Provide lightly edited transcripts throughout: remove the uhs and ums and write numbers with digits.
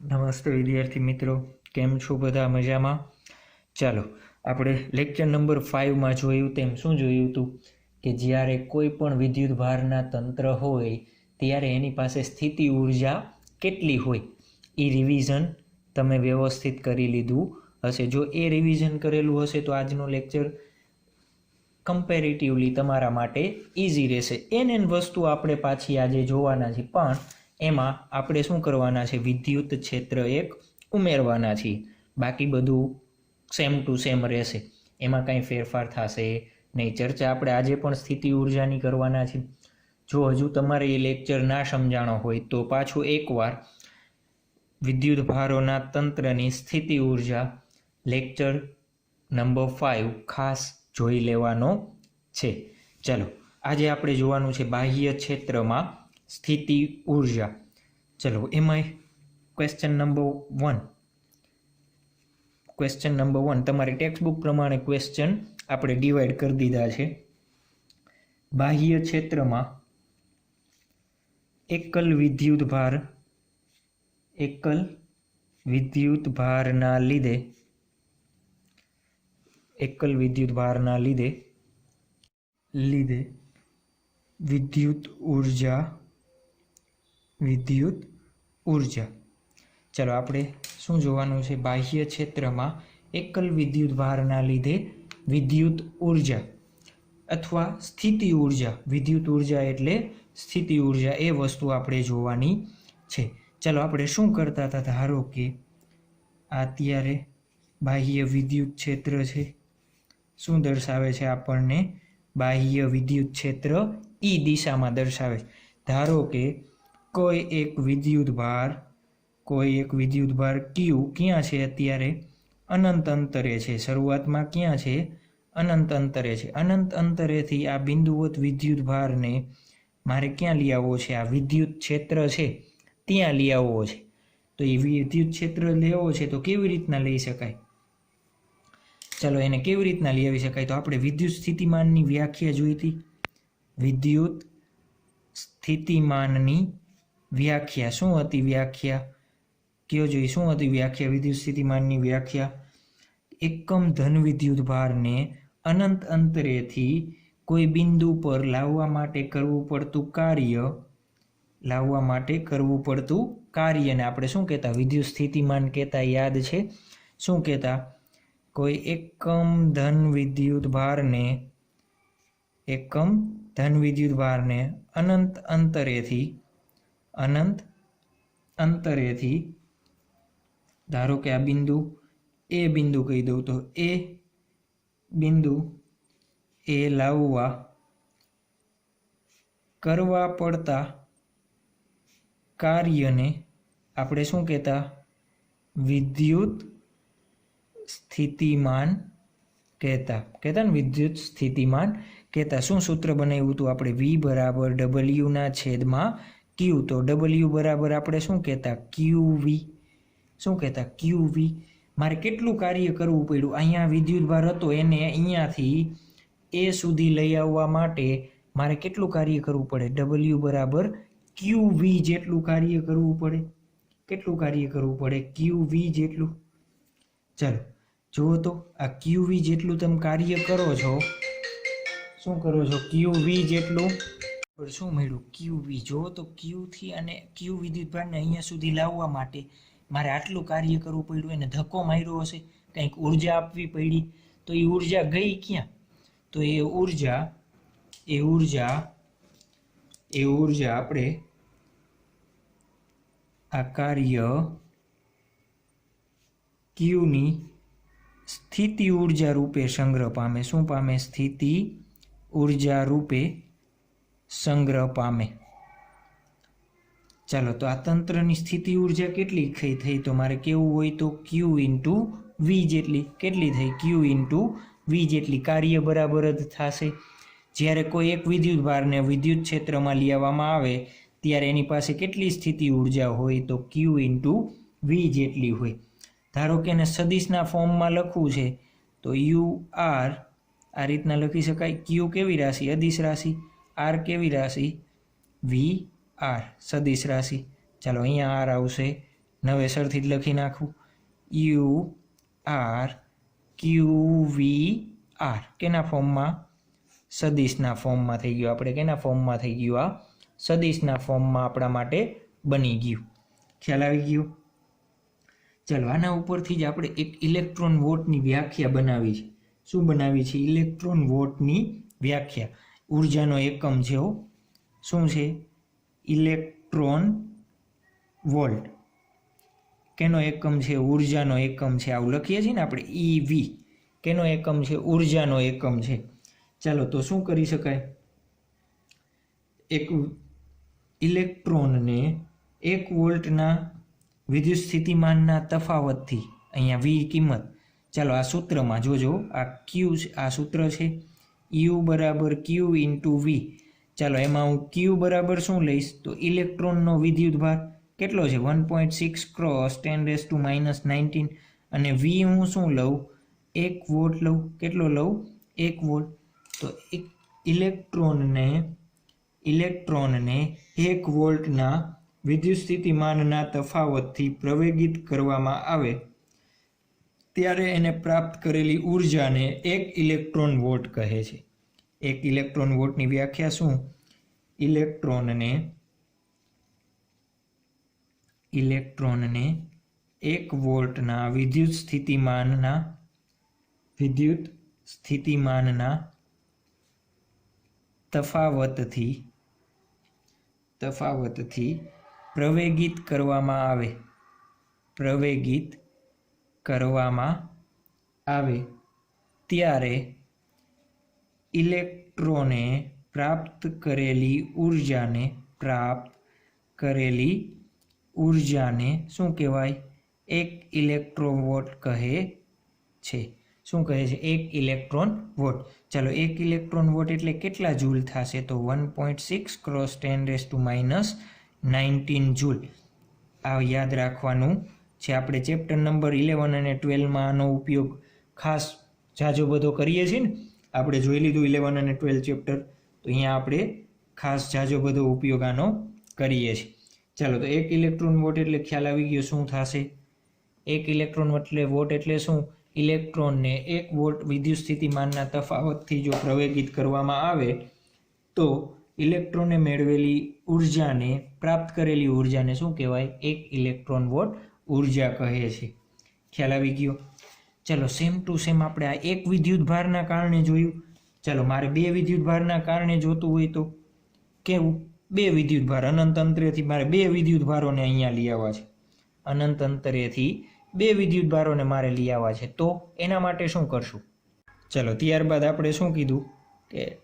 નમસ્તે વિદ્યાર્થી મિત્રો, કેમ છો બધા? મજામાં? ચાલો આપણે લેક્ચર નંબર 5માં જોયું તેમ શું જોયું હતું કે જ્યારે કોઈ પણ વિદ્યુત ભારના તંત્ર હોય ત્યારે એની પાસે સ્થિતિ ઉર્જા કેટલી હોય એ રિવિઝન તમે વ્યવસ્થિત કરી લીધું હશે. જો એ રિવિઝન કરેલું હશે તો આજનો લેક્ચર કમ્પેરેટિવલી તમારા માટે ઇઝી રહેશે. એન વસ્તુ આપણે પાછી આજે જોવાના છે, પણ એમાં આપણે શું કરવાના છે? વિદ્યુત ક્ષેત્ર એક ઉમેરવાના છીએ. બાકી બધું સેમ ટુ સેમ રહેશે, એમાં કાંઈ ફેરફાર થશે નહીં. ચર્ચા આપણે આજે પણ સ્થિતિ ઉર્જાની કરવાના છે. જો હજુ તમારે એ લેક્ચર ના સમજાણો હોય તો પાછું એકવાર વિદ્યુત ભારોના તંત્રની સ્થિતિ ઉર્જા લેક્ચર નંબર 5 ખાસ જોઈ લેવાનો છે. ચાલો આજે આપણે જોવાનું છે બાહ્ય ક્ષેત્રમાં સ્થિતિ ઉર્જા. ચલો એમાં ક્વેશ્ચન નંબર 1 તમારી ટેક્સ્ટબુક પ્રમાણે ક્વેશ્ચન આપણે ડિવાઈડ કરી દીધા છે. બાહ્ય ક્ષેત્રમાં એકલ વિદ્યુત ભારના લીધે વિદ્યુત ઉર્જા. ચાલો આપણે શું જોવાનું છે? બાહ્ય ક્ષેત્રમાં એકલ વિદ્યુત ભારના લીધે વિદ્યુત ઉર્જા અથવા સ્થિતિ ઉર્જા. વિદ્યુત ઉર્જા એટલે સ્થિતિ ઉર્જા, એ વસ્તુ આપણે જોવાની છે. ચાલો આપણે શું કરતા હતા? ધારો કે અત્યારે બાહ્ય વિદ્યુત ક્ષેત્ર છે. શું દર્શાવે છે આપણને? બાહ્ય વિદ્યુત ક્ષેત્ર ઈ દિશામાં દર્શાવે છે. ધારો કે કોઈ એક વિદ્યુત ભાર Q ક્યાં છે? અત્યારે અનંત અંતરે છે. શરૂઆતમાં ક્યાં છે? અનંત અંતરે છે. અનંત અંતરેથી આ બિંદુવત વિદ્યુત ભારને મારે ક્યાં લઈ આવવો છે? આ વિદ્યુત ક્ષેત્ર છે ત્યાં લઈ આવવો છે. તો એ વિદ્યુત ક્ષેત્ર લેવો છે તો કેવી રીતના લઈ શકાય? ચાલો એને કેવી રીતના લઈ આવી શકાય? તો આપણે વિદ્યુત સ્થિતિમાનની વ્યાખ્યા જોઈ હતી. વિદ્યુત સ્થિતિમાનની વ્યાખ્યા શું હતી? વ્યાખ્યા કયો જોઈ? શું હતી વ્યાખ્યા વિદ્યુત સ્થિતિમાનની વ્યાખ્યા? એકમ ધન વિદ્યુત ભારને અનંત અંતરેથી કોઈ બિંદુ પર લાવવા માટે કરવું પડતું કાર્યને આપણે શું કહેતા? વિદ્યુત સ્થિતિમાન કહેતા. યાદ છે? શું કહેતા? કોઈ એકમ ધન વિદ્યુત ભારને અનંત અંતરેથી ધારો કે આ બિંદુ એ બિંદુ કહી દઉં તો એ બિંદુ એ લાવવા કરવા પડતા કાર્યને આપણે શું કહેતા? વિદ્યુત સ્થિતિમાન કહેતા ને? વિદ્યુત સ્થિતિમાન કહેતા. શું સૂત્ર બનાવ્યું હતું આપણે? V બરાબર W/Q. તો W બરાબર આપણે શું કહેતા? QV. શું કહેતા? QV. મારે કેટલું કાર્ય કરવું પડ્યું? અહીંયા વિદ્યુત ભાર હતો, એને અહીંયાથી એ સુધી લઈ આવવા માટે મારે કેટલું કાર્ય કરવું પડે? W બરાબર QV જેટલું કાર્ય કરવું પડે. કેટલું કાર્ય કરવું પડે? QV જેટલું. ચાલો જુઓ તો આ QV જેટલું તમે કાર્ય કરો છો. શું કરો છો? QV જેટલું. શું મળ્યું? QV. જુઓ તો Q થી અને Q વિદ્યુત ભારને અહીંયા સુધી લાવવા માટે મારે આટલું કાર્ય કરવું પડ્યું. એને ધક્કો માર્યો હશે, કંઈક ઉર્જા આપવી પડી. તો એ ઉર્જા ગઈ ક્યાં? તો એ ઉર્જા આપણે આ કાર્ય Qની સ્થિતિ ઉર્જા રૂપે સંગ્રહ પામે. શું પામે? સ્થિતિ ઉર્જા રૂપે સંગ્રહ પામે. ચાલો તો આ તંત્રની સ્થિતિ ઉર્જા કેટલી થઈ? તો મારે કેવું હોય તો Q × V જેટલી. કેટલી થઈ? Q × V જેટલી. કાર્ય બરાબર જ થશે. જ્યારે કોઈ એક વિદ્યુત ભારને વિદ્યુત ક્ષેત્રમાં લઈ આવવામાં આવે ત્યારે એની પાસે કેટલી સ્થિતિ ઉર્જા હોય? તો Q × V જેટલી હોય. ધારો કે એને સદિશના ફોર્મમાં લખવું છે તો UR આ રીતના લખી શકાય. Q કેવી રાશિ? અદિશ રાશિ. R કેવી રાશિ? VR સદિશ રાશિ. ચાલો અહીંયા R આવશે નવેસરથી જ લખી નાખું U R Q V R કેના ફોર્મમાં સદિશના ફોર્મમાં થઈ ગયું આપણે કેના ફોર્મમાં થઈ ગયું આ સદિશના ફોર્મમાં આપણા માટે બની ગયું ખ્યાલ આવી ગયો ચાલો આના ઉપરથી જ આપણે એક ઇલેક્ટ્રોન વોટની વ્યાખ્યા બનાવી છે શું બનાવી છે ઇલેક્ટ્રોન વોટની વ્યાખ્યા ઉર્જાનો એકમ છે શું છે ઇલેક્ટ્રોન વોલ્ટ કેનો એકમ છે ઉર્જાનો એકમ છે આવું લખીએ છીએ ને આપણે ઈવી કેનો એકમ છે ઉર્જાનો એકમ છે ચાલો તો શું કરી શકાય એક ઇલેક્ટ્રોનને 1 વોલ્ટના વિદ્યુત સ્થિતિમાનના તફાવતથી અહીંયા વી કિંમત ચાલો આ સૂત્રમાં જોજો આ ક્યુ આ સૂત્ર છે યુ બરાબર ક્યુ ઇન્ટુ વી ચાલો એમાં હું ક્યુ બરાબર શું લઈશ તો ઇલેક્ટ્રોનનો વિદ્યુતભાર કેટલો છે 1.6 ક્રોસ 10⁻⁻19 અને વી હું શું લઉં 1 વોલ્ટ લઉં કેટલો લઉં 1 વોલ્ટ તો એક ઇલેક્ટ્રોનને 1 વોલ્ટના વિદ્યુત સ્થિતિમાનના તફાવતથી પ્રવેગિત કરવામાં આવે ત્યારે એને પ્રાપ્ત કરેલી ઉર્જાને 1 ઇલેક્ટ્રોન વોટ કહે છે 1 ઇલેક્ટ્રોન વોટની વ્યાખ્યા શું ઇલેક્ટ્રોનને 1 વોલ્ટના વિદ્યુત સ્થિતિમાનના તફાવતથી પ્રવેગિત કરવામાં આવે ત્યારે ઇલેક્ટ્રોને પ્રાપ્ત કરેલી ઉર્જાને શું કહેવાય 1 ઇલેક્ટ્રોન વોટ કહે છે શું કહે છે 1 ઇલેક્ટ્રોન વોટ ચાલો 1 ઇલેક્ટ્રોન વોટ એટલે કેટલા જૂલ થશે તો 1.6 ક્રોસ 10⁻⁹ જૂલ આ યાદ રાખવાનું છે આપણે ચેપ્ટર નંબર 11 અને 12માં આનો ઉપયોગ ખાસ જાજો બધો કરીએ છીએ ને આપણે જોઈ લીધું 11 અને 12 ચેપ્ટર તો અહીંયા આપણે ખાસ જાજો બધો ઉપયોગ આનો કરીએ છીએ ચાલો તો 1 ઇલેક્ટ્રોન વોટ એટલે ખ્યાલ આવી ગયો શું થશે 1 ઇલેક્ટ્રોન વોટ એટલે શું ઇલેક્ટ્રોનને 1 વોલ્ટ વિદ્યુત સ્થિતિમાનના તફાવતથી જો પ્રવેગિત કરવામાં આવે તો ઇલેક્ટ્રોને મેળવેલી ઉર્જાને પ્રાપ્ત કરેલી ઉર્જાને શું કહેવાય 1 ઇલેક્ટ્રોન વોટ ઉર્જા કહે છે ખ્યાલ આવી ગયો ચાલો સેમ ટુ સેમ આપણે આ એક વિદ્યુતભારના કારણે જોયું ચાલો મારે 2 વિદ્યુતભારના કારણે જોતું હોય તો કેવું 2 વિદ્યુતભાર અનંત અંતરેથી મારે 2 વિદ્યુતભારોને અહીંયા લઈ આવવા છે અનંત અંતરેથી 2 વિદ્યુતભારોને મારે લઈ આવવા છે તો એના માટે શું કરશું ચાલો ત્યારબાદ આપણે શું કીધું કે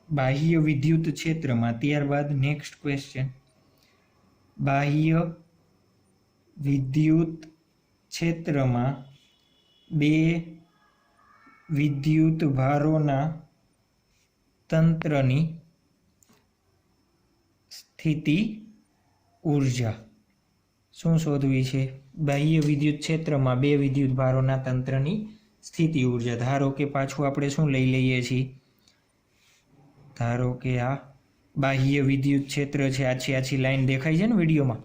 બાહ્ય વિદ્યુત ક્ષેત્રમાં ત્યારબાદ નેક્સ્ટ ક્વેશ્ચન બાહ્ય વિદ્યુત ક્ષેત્રમાં 2 વિદ્યુતભારોના તંત્રની સ્થિતિ ઉર્જા શું શોધવી છે બાહ્ય વિદ્યુત ક્ષેત્રમાં 2 વિદ્યુતભારોના તંત્રની સ્થિતિ ઉર્જા ધારો કે પાછું આપણે શું લઈ લઈએ છીએ ધારો કે આ બાહ્ય વિદ્યુત ક્ષેત્ર છે આછી લાઈન દેખાય છે ને વિડીયોમાં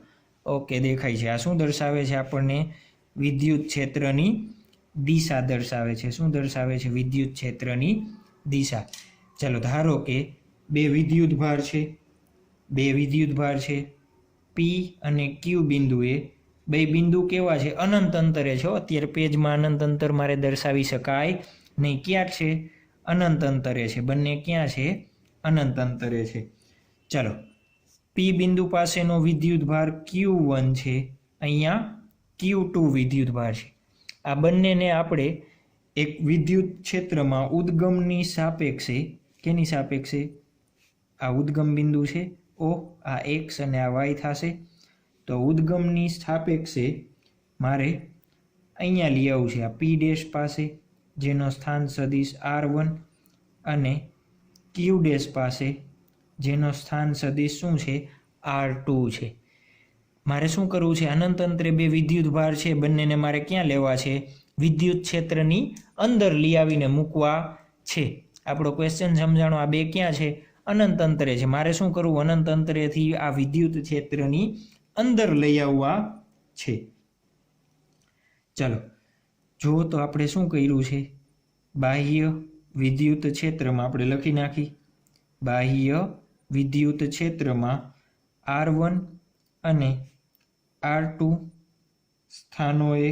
ઓકે દેખાય છે આ શું દર્શાવે છે આપણને વિદ્યુત ક્ષેત્રની દિશા દર્શાવે છે શું દર્શાવે છે વિદ્યુત ક્ષેત્રની દિશા ચાલો ધારો કે 2 વિદ્યુતભાર છે પી અને ક્યુ બિંદુએ 2 બિંદુ કેવા છે અનંત અંતરે છે અત્યારે પેજમાં અનંત અંતર મારે દર્શાવી શકાય નહીં ક્યાં છે અનંત અંતરે છે બંને ક્યાં છે અનંત અંતરે છે ચાલો પી બિંદુ પાસેનો વિદ્યુતભાર Q1 છે અહીંયા Q2 વિદ્યુતભાર છે આ બંનેને આપણે એક વિદ્યુત ક્ષેત્રમાં ઉદ્ગમની સાપેક્ષે કેની સાપેક્ષે આ ઉદ્ગમ બિંદુ છે ઓ આ x અને આ y થશે તો ઉદ્ગમની સાપેક્ષે મારે અહીંયા લઈ આવવું છે આ P ડેશ પાસે જેનો સ્થાન સદિશ R1 અને Q ડેશ પાસે જેનો સ્થાન સદિશ શું છે R2 છે મારે શું કરવું છે અનંત અંતરે 2 વિદ્યુતભાર છે બંનેને મારે ક્યાં લેવા છે વિદ્યુત ક્ષેત્રની અંદર લઈ આવીને મૂકવા છે આપણો ક્વેશ્ચન સમજાણો આ 2 ક્યાં છે અનંત અંતરે છે મારે શું કરવું અનંત અંતરેથી આ વિદ્યુત ક્ષેત્રની અંદર લઈ આવવા છે ચાલો જો તો આપણે શું કર્યું છે, બાહ્ય વિદ્યુત ક્ષેત્રમાં આપણે લખી નાખી, બાહ્ય વિદ્યુત ક્ષેત્રમાં R1 અને R2 સ્થાનોએ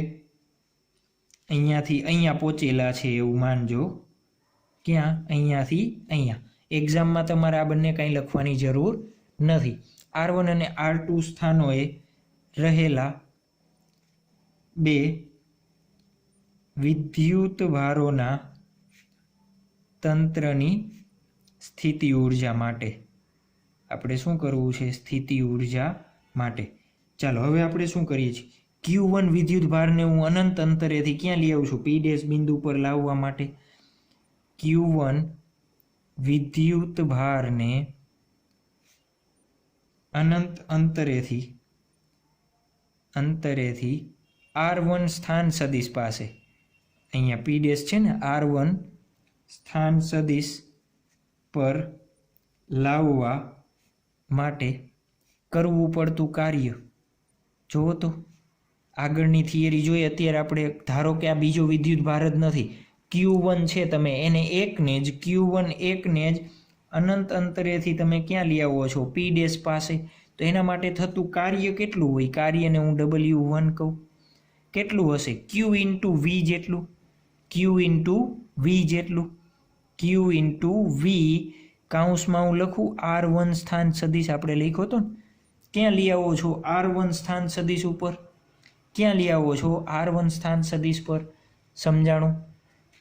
અહીંયાથી અહીંયા પહોંચેલા છે એવું માનજો. ક્યાં? અહીંયાથી અહીંયા. એક્ઝામમાં તમારે આ બંને કંઈ લખવાની જરૂર નથી. R1 અને R2 સ્થાનોએ રહેલા બે વિદ્યુત ભારોના તંત્રની સ્થિતિ ઉર્જા માટે આપણે શું કરવું છે? સ્થિતિ ઉર્જા માટે. ચાલો હવે આપણે શું કરીએ છીએ, Q1 વિદ્યુત ભારને હું અનંત અંતરેથી ક્યાં લઈ આવું છું? P' બિંદુ પર લાવવા માટે Q1 વિદ્યુત ભારને અનંત અંતરેથી R1 સ્થાન સદિશ પાસે, અહીંયા P' છે ને, R1 સ્થાન સદિશ પર લાવવા માટે કરવું પડતું કાર્ય. જુઓ તો આગળની થિયરી જોઈએ. અત્યારે આપણે ધારો કે આ બીજો વિદ્યુત ભાર જ નથી, Q1 છે, તમે એને એકને જ Q1 એકને જ અનંત અંતરેથી તમે ક્યાં લઈ આવો છો? P' પાસે. તો એના માટે થતું કાર્ય કેટલું હોય? કાર્યને હું W1 કહું. કેટલું હશે? Q ઇન્ટુ V જેટલું. Q ઇન્ટુ V જેટલું. Q ઇન્ટુ V કાઉન્સમાં હું લખું R1 સ્થાન સદિશ આપણે લખ્યો હતો ને, ક્યાં લઈ આવો છો? R1 સ્થાન સદિશ ઉપર. ક્યાં લઈ આવો છો? R1 સ્થાન સદિશ પર. સમજાણું?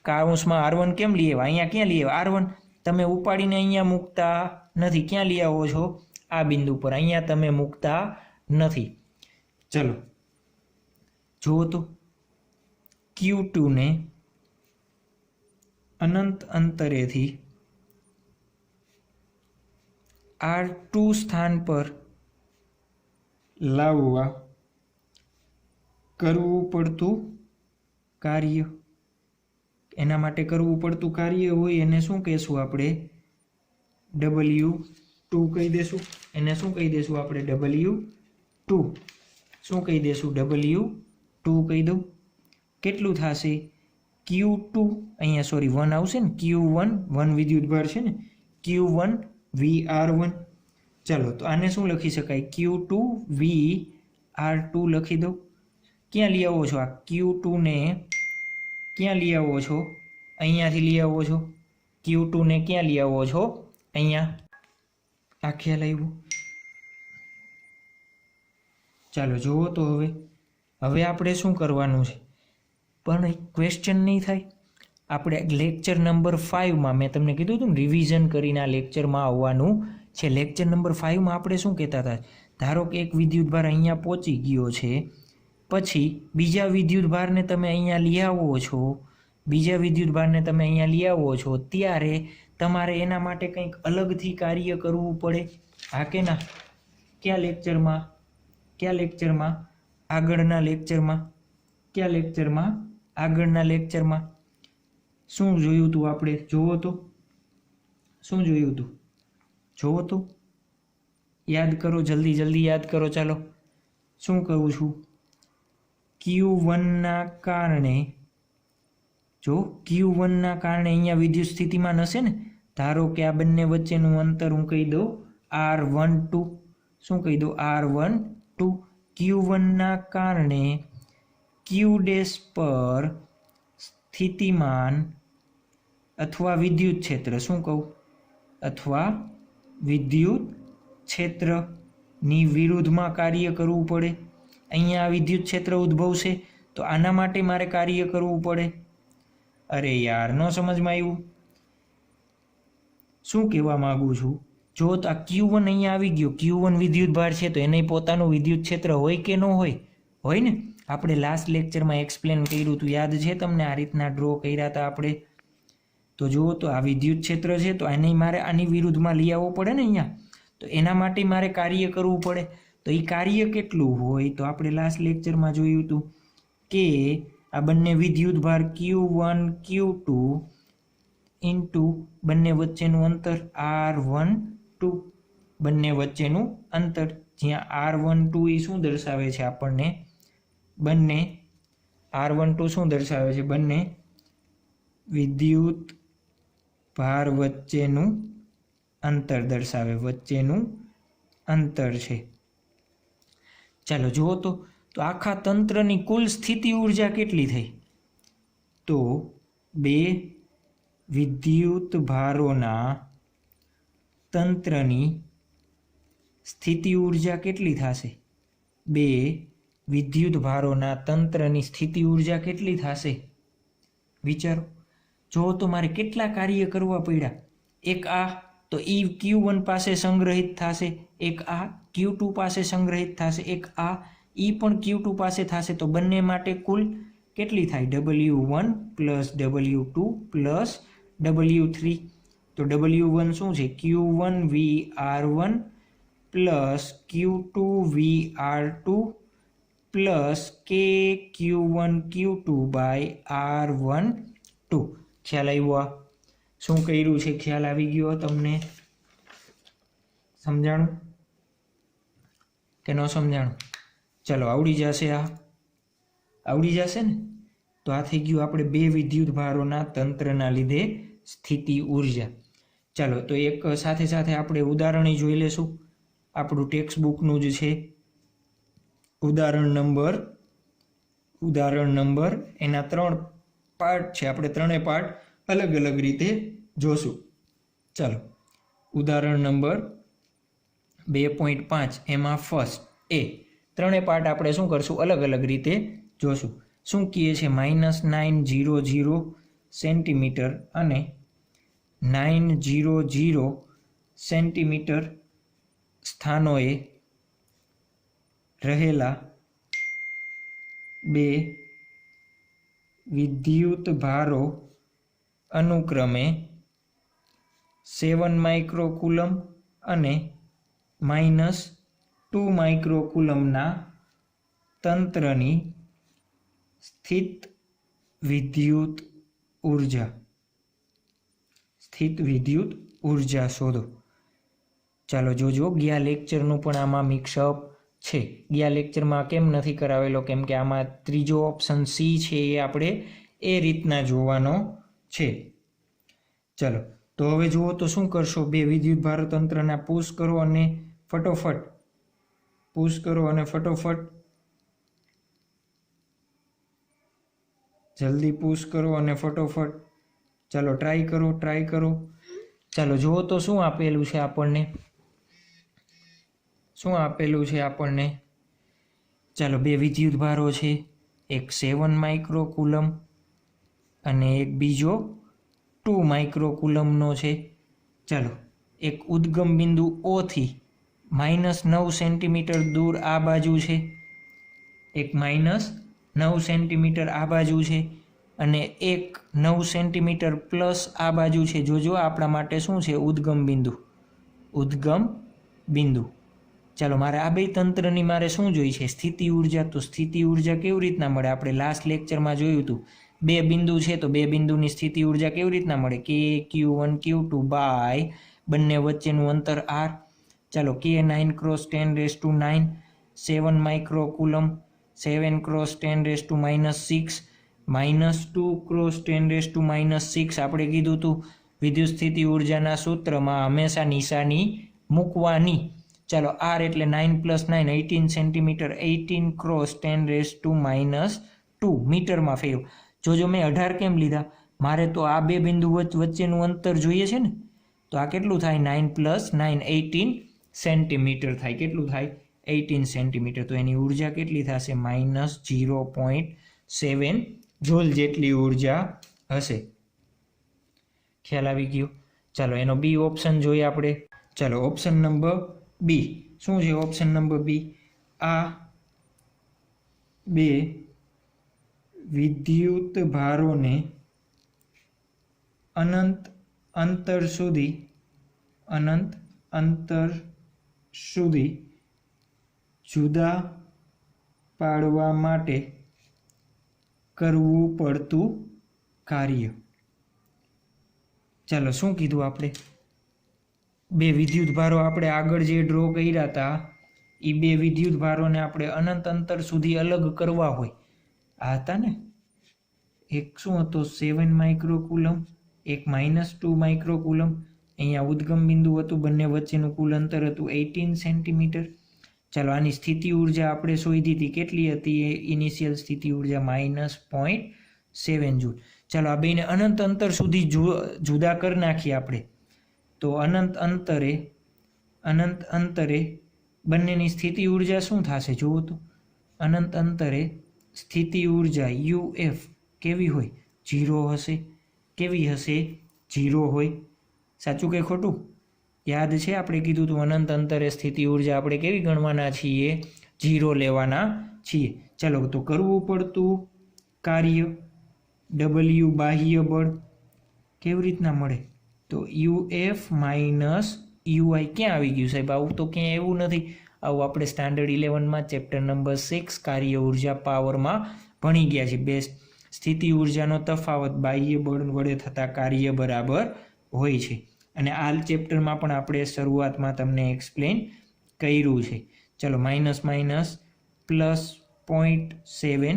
કાઉન્સમાં R1 કેમ લઈ આવ્યા? અહીંયા ક્યાં લઈ આવ્યા? R1 તમે ઉપાડીને અહીંયા મૂકતા નથી. ક્યાં લઈ આવો છો? આ બિંદુ પર. અહીંયા તમે મૂકતા નથી. ચલો જુઓ તો Q2 ને અનંત અંતરેથી R2 સ્થાન પર લાવવા કરવું પડતું કાર્ય. એના માટે કરવું પડતું કાર્ય હોય એને શું કહેશું આપણે? W2 કહી દેશું. એને શું કહી દેશું આપણે? W2. શું કહી દેશું? W2 કહી દઉં. કેટલું થશે? Q2 અહીંયા સોરી 1 આવશે ને, Q1 1 વિદ્યુત ભાર છે ને, Q1 VR1. ચાલો તો આને શું લખી શકાય? Q2 VR2 લખી દો. ક્યાં લઈ આવો છો? આ Q2 ને ક્યાં લઈ આવો છો? અહીંયાથી લઈ આવો છો. Q2 ને ક્યાં લઈ આવો છો? અહીંયા. આ ખ્યાલ આવ્યો? ચાલો જુઓ તો હવે આપણે શું કરવાનું છે? પણ એક ક્વેશ્ચન નહીં થાય. આપણે લેક્ચર નંબર 5માં મેં તમને કીધું હતું ને, રિવિઝન કરીને આ લેક્ચરમાં આવવાનું છે. લેક્ચર નંબર 5માં આપણે શું કહેતા હતા? ધારો કે એક વિદ્યુત ભાર અહીંયા પહોંચી ગયો છે, પછી બીજા વિદ્યુત ભારને તમે અહીંયા લઈ આવો છો, બીજા વિદ્યુત ભારને તમે અહીંયા લઈ આવો છો, ત્યારે તમારે એના માટે કંઈક અલગથી કાર્ય કરવું પડે. હા કે ના? કયા લેક્ચરમાં? આગળના લેક્ચરમાં. કયા લેક્ચરમાં? આગળના લેક્ચરમાં. શું જોયું હતું આપણે? જુઓ તો શું જોયું હતું? જુઓ તો યાદ કરો, જલ્દી યાદ કરો. ચાલો શું કહું છું? Q1ના કારણે, જો Q1ના કારણે અહીંયા વિદ્યુત સ્થિતિમાન હશે ને, ધારો કે આ બંને વચ્ચેનું અંતર હું કહી દઉં R12. શું કહી દઉં? R12. Q1ના કારણે Q' પર સ્થિતિમાન અથવા વિદ્યુત ક્ષેત્ર, શું કહું? અથવા વિદ્યુત ક્ષેત્રની વિરુદ્ધમાં કાર્ય કરવું પડે. અહીંયા વિદ્યુત ક્ષેત્ર ઉદ્ભવશે તો આના માટે મારે કાર્ય કરવું પડે. અરે યાર, ન સમજમાં આવ્યું? શું કહેવા માંગુ છું? જો તો આ Q1 અહીંયા આવી ગયો, Q1 વિદ્યુત ભાર છે તો એને પોતાનું વિદ્યુત ક્ષેત્ર હોય કે ન હોય? હોય ને. આપણે લાસ્ટ લેક્ચરમાં એક્સપ્લેન કર્યું હતું, યાદ છે તમને? આ રીતના ડ્રો કર્યા હતા આપણે. તો જુઓ તો આ વિદ્યુત ક્ષેત્ર છે તો એને મારે આની વિરુદ્ધમાં લઈ આવવો પડે ને અહીંયા. તો એના માટે મારે કાર્ય કરવું પડે. તો એ કાર્ય કેટલું હોય? તો આપણે લાસ્ટ લેક્ચરમાં જોયું હતું કે આ બંને વિદ્યુત ભાર Q1 Q2 ઇન્ટુ બંને વચ્ચેનું અંતર R12, બંને વચ્ચેનું અંતર, જ્યાં R12 એ શું દર્શાવે છે આપણને? બંને R12 શું દર્શાવે છે? બંને વિદ્યુત ભાર વચ્ચેનું અંતર દર્શાવે, વચ્ચેનું અંતર છે. ચાલો જુઓ તો આખા તંત્રની કુલ સ્થિતિ ઉર્જા કેટલી થઈ? તો બે વિદ્યુત ભારોના તંત્રની સ્થિતિ ઉર્જા કેટલી થશે? બે વિદ્યુત ભારોના તંત્રની સ્થિતિ ઉર્જા કેટલી થશે? વિચારો. જો તો મારે કેટલા કાર્ય કરવા પડ્યા? એક આ તો ઈ Q1 પાસે સંગ્રહિત થશે, એક આ Q2 પાસે સંગ્રહિત થશે, એક આ ઈ પણ Q2 પાસે થશે. તો બંને માટે કુલ કેટલી થાય? W1 plus W2 plus W3. તો W1 શું છે? Q1 VR1 plus Q2 VR2 plus KQ1 Q2 by R12. ખ્યાલ આવ્યો? શું કર્યું છે? ખ્યાલ આવી ગયો તમને? સમજાણું કે ન સમજાણું? ચલો આવડી જશે. આ આવડી જશે ને? તો આ થઈ ગયું આપણે બે વિદ્યુત ભારોના તંત્રના લીધે સ્થિતિ ઉર્જા. ચાલો તો એક સાથે સાથે આપણે ઉદાહરણ જોઈ લેશું. આપણું ટેક્સ્ટ બુકનું જ છે ઉદાહરણ નંબર એના 3 પાર્ટ છે. આપણે ત્રણેય પાર્ટ અલગ અલગ રીતે જોશું. ચાલો ઉદાહરણ નંબર 2.5 એમાં ફર્સ્ટ એ ત્રણેય પાર્ટ આપણે શું કરશું? અલગ અલગ રીતે જોશું. શું કહે છે? -900 સેન્ટીમીટર અને 900 સેન્ટીમીટર સ્થાનોએ રહેલા બે વિદ્યુત ભારો અનુક્રમે 7 માઇક્રોકુલમ અને -2 માઇક્રોકુલમના તંત્રની સ્થિત વિદ્યુત ઉર્જા શોધો. ચાલો જોજો, ગયા લેક્ચરનું પણ આમાં મિક્સઅપ છે. ગયા લેક્ચરમાં કેમ નથી કરાવેલો? કેમ કે આમાં ત્રીજો ઓપ્શન સી છે એ આપણે એ રીતના જોવાનો છે. ચલો તો હવે જુઓ તો શું કરશો? બે વિદ્યુત ભાર તંત્રના પુશ કરો અને ફટોફટ જલ્દી પુશ કરો અને ફટોફટ. ચાલો ટ્રાય કરો. ચાલો જુઓ તો શું આપેલું છે આપણને? ચાલો બે વિદ્યુત ભારો છે, એક 7 માઇક્રોકુલમ અને એક બીજો 2 માઇક્રોકુલમનો છે. ચાલો એક ઉદ્ગમ બિંદુ O થી -9 સેન્ટીમીટર દૂર આ બાજુ છે, એક -9 સેન્ટીમીટર આ બાજુ છે અને એક 9 સેન્ટીમીટર પ્લસ આ બાજુ છે. જોજો આપણા માટે શું છે? ઉદ્ગમ બિંદુ. ચાલો મારે આ બે તંત્રની મારે શું જોઈ છે? સ્થિતિ ઉર્જા. તો સ્થિતિ ઉર્જા કેવી રીતના મળે? આપણે લાસ્ટ લેક્ચરમાં જોયું હતું. બે બિંદુ છે તો બે બિંદુની સ્થિતિ ઉર્જા કેવી રીતના મળે? KQ1 Q2 બાય બંને વચ્ચેનું અંતર R. ચાલો K9 × 10⁻⁹ 7 માઇક્રોકુલમ 7 × 10⁻⁶ -2 × 10⁻⁶ આપણે કીધું હતું વિદ્યુત સ્થિતિ ઉર્જાના સૂત્રમાં હંમેશા નિશાની મૂકવાની. ચાલો R એટલે 9 + 9 18 સેન્ટીમીટર, 18 × 10⁻²મીટરમાં ફેરવો. જોજો મેં 18 કેમ લીધા? મારે તો આ બે બિંદુ વચ્ચેનું અંતર જોઈએ છે ને. તો આ કેટલું થાય? 9 + 9 18 સેન્ટીમીટર થાય. કેટલું થાય? 18 સેન્ટીમીટર. તો એની ઉર્જા કેટલી થશે? -0.7 જૂલ જેટલી ઉર્જા હશે. ખ્યાલ આવી ગયો? ચાલો એનો બી ઓપ્શન જોઈએ આપણે. ચાલો ઓપ્શન નંબર બી શું છે? ઓપ્શન નંબર બી આ બે વિદ્યુત ભારોને અનંત અંતર સુધી જુદા પાડવા માટે કરવું પડતું કાર્ય. ચાલો શું કીધું આપણે? બે વિદ્યુત ભારો આપણે આગળ જે ડ્રો કર્યા હતા એ બે વિદ્યુત ભારોને આપણે અનંત અંતર સુધી અલગ કરવા હોય આ હતા ને, એક શું હતો 7 માઇક્રોકુલમ, એક -2 માઇક્રોકુલમ. અહીંયા ઉદ્ગમ બિંદુ હતું, બંને વચ્ચેનું કુલ અંતર હતું 18 સેન્ટીમીટર. ચાલો આની સ્થિતિ ઉર્જા આપણે શોધી હતી, કેટલી હતી એ ઇનિશિયલ સ્થિતિ ઉર્જા -0.7 જૂલ. ચાલો આ બેને અનંત અંતર સુધી જુદા કરી નાખીએ આપણે. તો અનંત અંતરે બંનેની સ્થિતિ ઉર્જા શું થશે જુઓ તો. અનંત અંતરે સ્થિતિ ઉર્જા UF કેવી હોય? 0 હશે. કેવી હશે? 0 હોય. સાચું કે ખોટું? યાદ છે આપણે કીધું હતું અનંત અંતરે સ્થિતિ ઉર્જા આપણે કેવી ગણવાના છીએ? 0 લેવાના છીએ. ચાલો તો કરવું પડતું કાર્ય W બાહ્ય બળ કેવી રીતના મળે? તો UF - UI ક્યાં આવી ગયું સાહેબ? આવું તો ક્યાંય એવું નથી. આવું આપણે સ્ટાન્ડર્ડ 11માં ચેપ્ટર નંબર 6 કાર્ય ઉર્જા પાવરમાં ભણી ગયા છે. બેસ્ટ સ્થિતિ ઉર્જાનો તફાવત બાહ્ય બળ વડે થતા કાર્ય બરાબર હોય છે. અને આ ચેપ્ટરમાં પણ આપણે શરૂઆતમાં તમને એક્સપ્લેન કર્યું છે. ચલો માઇનસ +0.7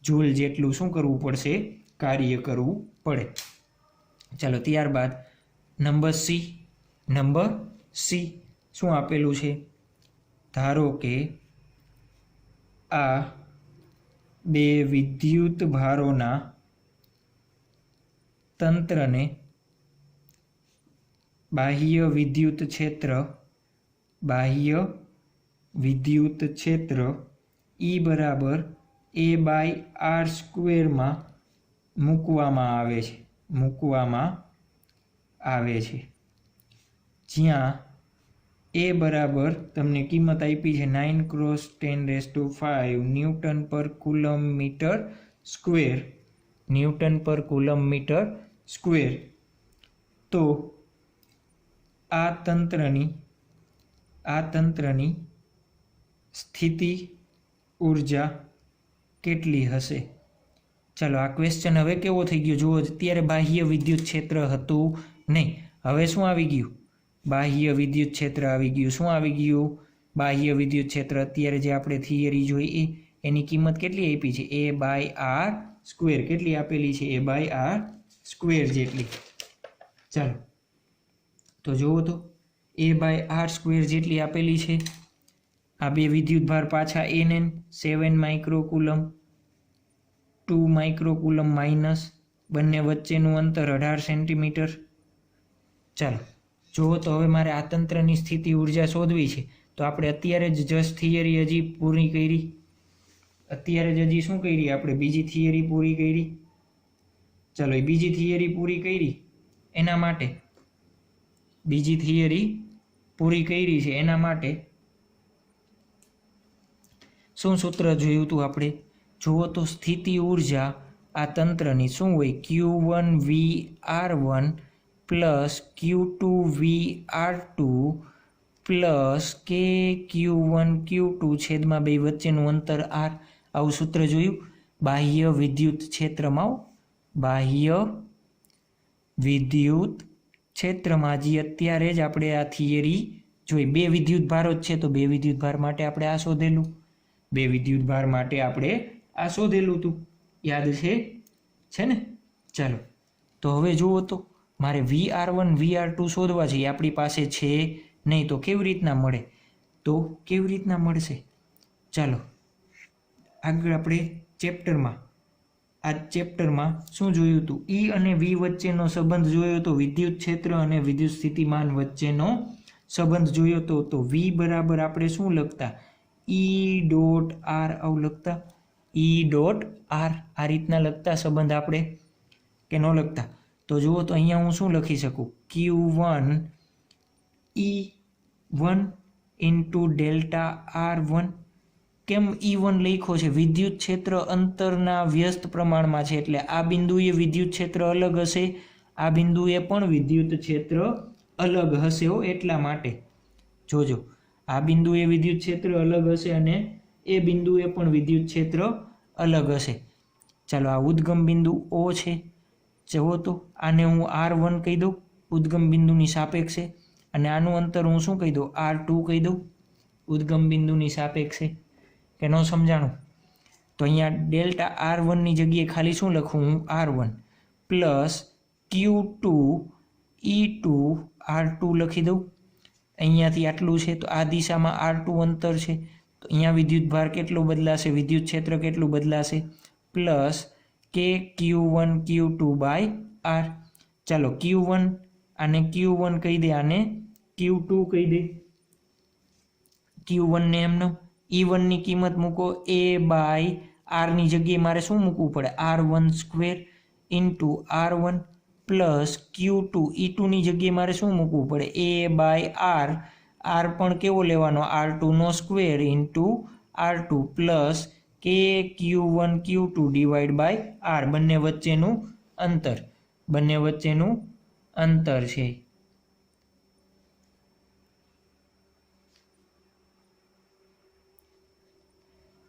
જૂલ જેટલું શું કરવું પડશે? કાર્ય કરવું પડે. ચાલો ત્યારબાદ નંબર સી શું આપેલું છે? ધારો કે આ બે વિદ્યુત ભારોના તંત્રને બાહ્ય વિદ્યુત ક્ષેત્ર E બરાબર A/r² માં મૂકવામાં આવે છે. જ્યાં A બરાબર તમને કિંમત આપી છે 9×10⁵ ન્યૂટન પર કુલમ મીટર સ્ક્વેર. તો આ તંત્રની સ્થિતિ ઉર્જા કેટલી હશે? ચાલો આ ક્વેશ્ચન હવે કેવો થઈ ગયો જુઓ. અત્યારે બાહ્ય વિદ્યુત ક્ષેત્ર હતું નહીં, હવે શું આવી ગયું? બાહ્ય વિદ્યુત ક્ષેત્ર આવી ગયું. શું આવી ગયું? બાહ્ય વિદ્યુત ક્ષેત્ર. અત્યારે જે આપણે થિયરી જોઈ એની કિંમત કેટલી આપી છે? A/r². કેટલી આપેલી છે? A/r² જેટલી. ચાલો તો જુઓ તો A/r² જેટલી આપેલી છે. આ બે વિદ્યુત ભાર પાછા એને 7 માઇક્રોકુલમ 2 માઇક્રોકુલમ માઇનસ, બંને વચ્ચેનું અંતર 18 સેન્ટીમીટર. ચાલો જુઓ તો હવે મારે આ તંત્રની સ્થિતિ ઉર્જા શોધવી છે. તો આપણે અત્યારે જ જસ્ટ થિયરી હજી પૂરી કરી. શું કરી? આપણે બીજી થિયરી પૂરી કરી. ચાલો એ બીજી થિયરી પૂરી કરી એના માટે એના માટે શું સૂત્ર જોયું હતું આપણે? જુઓ તો સ્થિતિ ઉર્જા આ તંત્રની શું હોય? Q1V_r1 + Q2V_r2 + KQ1Q2 છેદમાં બે વચ્ચેનું અંતર r. આવું સૂત્ર જોયું? બાહ્ય વિદ્યુત ક્ષેત્રમાં જે અત્યારે જ આપણે આ થિયરી જોઈ. બે વિદ્યુત ભારો જ છે તો બે વિદ્યુત ભાર માટે આપણે આ શોધેલું. હતું. યાદ છે ને? ચાલો તો હવે જુઓ તો મારે VR1 VR2 શોધવા છે. આપણી પાસે છે નહીં તો કેવી રીતના મળશે? ચાલો આગળ આપણે ચેપ્ટરમાં શું જોયું હતું? E અને V વચ્ચેનો સંબંધ જોયો તો, વિદ્યુત ક્ષેત્ર અને વિદ્યુત સ્થિતિમાન વચ્ચેનો સંબંધ જોયો તો V બરાબર આપણે શું લખતા? E.r આવું લખતા. E.r આ રીતના લખતા સંબંધ આપણે કે ન લખતા? તો જુઓ તો અહીંયા હું શું લખી શકું? Q1 E1 × ΔR1. કેમ E1 લખ્યો છે? વિદ્યુત ક્ષેત્ર અંતરના વ્યસ્ત પ્રમાણમાં છે એટલે આ બિંદુએ વિદ્યુત ક્ષેત્ર અલગ હશે, આ બિંદુએ પણ વિદ્યુત ક્ષેત્ર અલગ હશે. એટલા માટે જોજો, આ બિંદુએ વિદ્યુત ક્ષેત્ર અલગ હશે અને એ બિંદુએ પણ વિદ્યુત ક્ષેત્ર અલગ હશે. ચાલો આ ઉદ્ગમ બિંદુ O છે. જુઓ તો આને હું R1 કહી દઉં ઉદ્ગમ બિંદુની સાપેક્ષે, અને આનું અંતર હું શું કહી દઉં? R2 કહી દઉં ઉદ્ગમ બિંદુની સાપેક્ષે. કે ન સમજાણું? तो अहींया डेल्टा R1 ની જગ્યાએ ખાલી શું લખું હું R1 plus Q2 E2 R2 લખી દઉં। અહીંયાથી આટલું છે તો આ દિશામાં R2 અંતર છે તો અહીંયા વિદ્યુતભાર કેટલો બદલાશે, વિદ્યુત ક્ષેત્ર કેટલું બદલાશે પ્લસ કે Q1 Q2 બાય R। ચાલો Q1 આને Q1 કહી દે, આને Q2 કહી દે। Q1 ને એમનો E1 ની કિંમત મૂકો A બાય R ની જગ્યાએ મારે શું મૂકવું પડે R1 square into R1 plus Q2 E2 ની જગ્યાએ મારે શું મૂકવું પડે A બાય R, R પણ કેવો લેવાનો R2 નો સ્ક્વેર ઇન્ટુ R2 પ્લસ કે Q1 Q2 divide by R, બંને વચ્ચેનું અંતર, બંને વચ્ચેનું અંતર છે।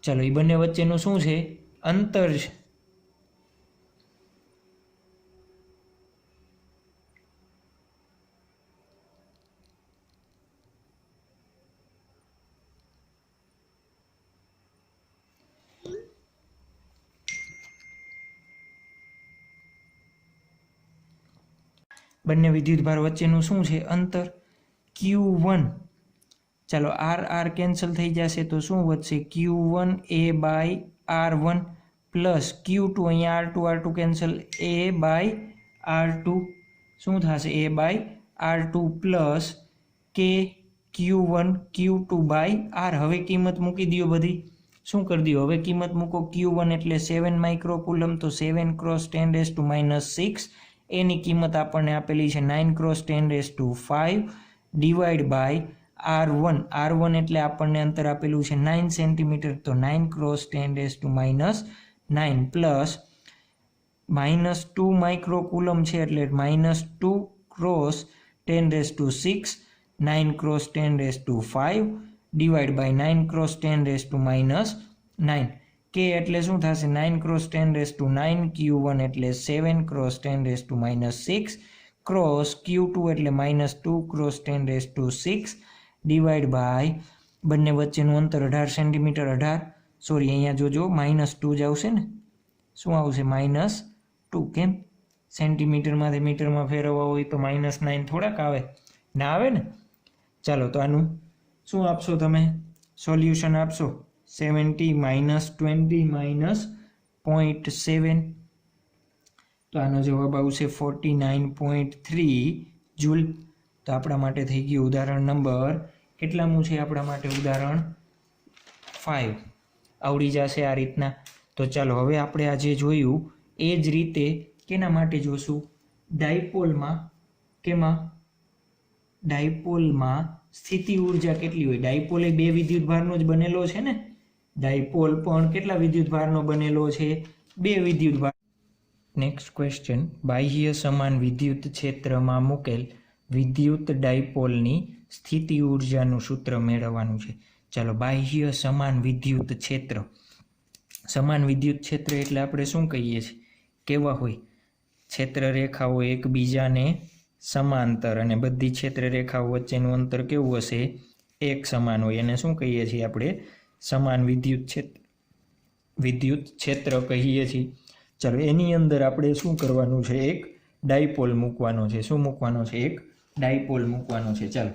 ચાલો એ બંને વચ્ચેનું શું છે અંતર છે। બંને વિદ્યુતભાર વચ્ચેનું શું છે અંતર Q1। ચાલો R R કેન્સલ થઈ જશે તો શું વધશે Q1 A by R1 plus Q2 અહીંયા R2 R2 cancel A by R2 શું થશે A બાય R2 પ્લસ કે Q1 Q2 બાય R। હવે કિંમત મૂકી દો બધી, શું કરી દો હવે કિંમત મૂકો Q1 એટલે 7 માઇક્રોકુલમ તો 7 ક્રોસ 10⁻⁶ એની કિંમત આપણને આપેલી છે 9 cross 10⁵ divide by R1, R1 એટલે આપણને અંતર આપેલું છે 9 સેન્ટીમીટર તો 9 ક્રોસ 10⁻⁹ પ્લસ -2 માઇક્રોકુલમ છે એટલે -2 cross 10⁶ 9 cross 10⁵ divide by 9 cross 10⁻⁹ કે એટલે શું થશે 9 ક્રોસ 10⁹ Q1 એટલે 7 ક્રોસ 10⁻⁶ ક્રોસ Q2 એટલે -2 ક્રોસ 10⁶ ડિવાઈડ બાય બંને વચ્ચેનું અંતર 18 સેન્ટીમીટર, 18 સોરી અહીંયા જોજો -2 જ આવશે ને, શું આવશે -2, કેમ સેન્ટીમીટરમાંથી મીટરમાં ફેરવવા હોય તો -9 થોડાક આવે ના આવે ને। ચાલો તો આનું શું આપશો તમે સોલ્યુશન આપશો 70 -20 -0.7 તો આનો જવાબ આવશે 49.3 જૂલ। તો આપણા માટે થઈ ગયું ઉદાહરણ નંબર કેટલામું છે આપણા માટે ઉદાહરણ 5 આવડી જશે આ રીતના। તો ચાલો હવે આપણે આ જે જોયું એ જ રીતે કેના માટે જોશું ડાયપોલમાં, કેમાં ડાયપોલમાં સ્થિતિ ઉર્જા કેટલી હોય, ડાયપોલ એ બે વિદ્યુતભારનો જ બનેલો છે ને, ડાયપોલ પણ કેટલા વિદ્યુતભારનો બનેલો છે બે વિદ્યુતભાર। નેક્સ્ટ ક્વેશ્ચન, બાહ્ય સમાન વિદ્યુત ક્ષેત્રમાં મૂકેલ વિદ્યુત ડાયપોલની સ્થિતિ ઉર્જાનું સૂત્ર મેળવવાનું છે। ચાલો બાહ્ય સમાન વિદ્યુત ક્ષેત્ર, સમાન વિદ્યુત ક્ષેત્ર એટલે આપણે શું કહીએ છીએ કેવા હોય ક્ષેત્ર રેખાઓ એકબીજાને સમાંતર અને બધી ક્ષેત્ર રેખાઓ વચ્ચેનું અંતર કેવું હશે એક સમાન હોય એને શું કહીએ છીએ આપણે સમાન વિદ્યુત ક્ષેત્ર કહીએ છીએ। ચાલો એની અંદર આપણે શું કરવાનું છે એક ડાયપોલ મૂકવાનો છે, શું મૂકવાનો છે એક ડાયપોલ મૂકવાનો છે। ચાલો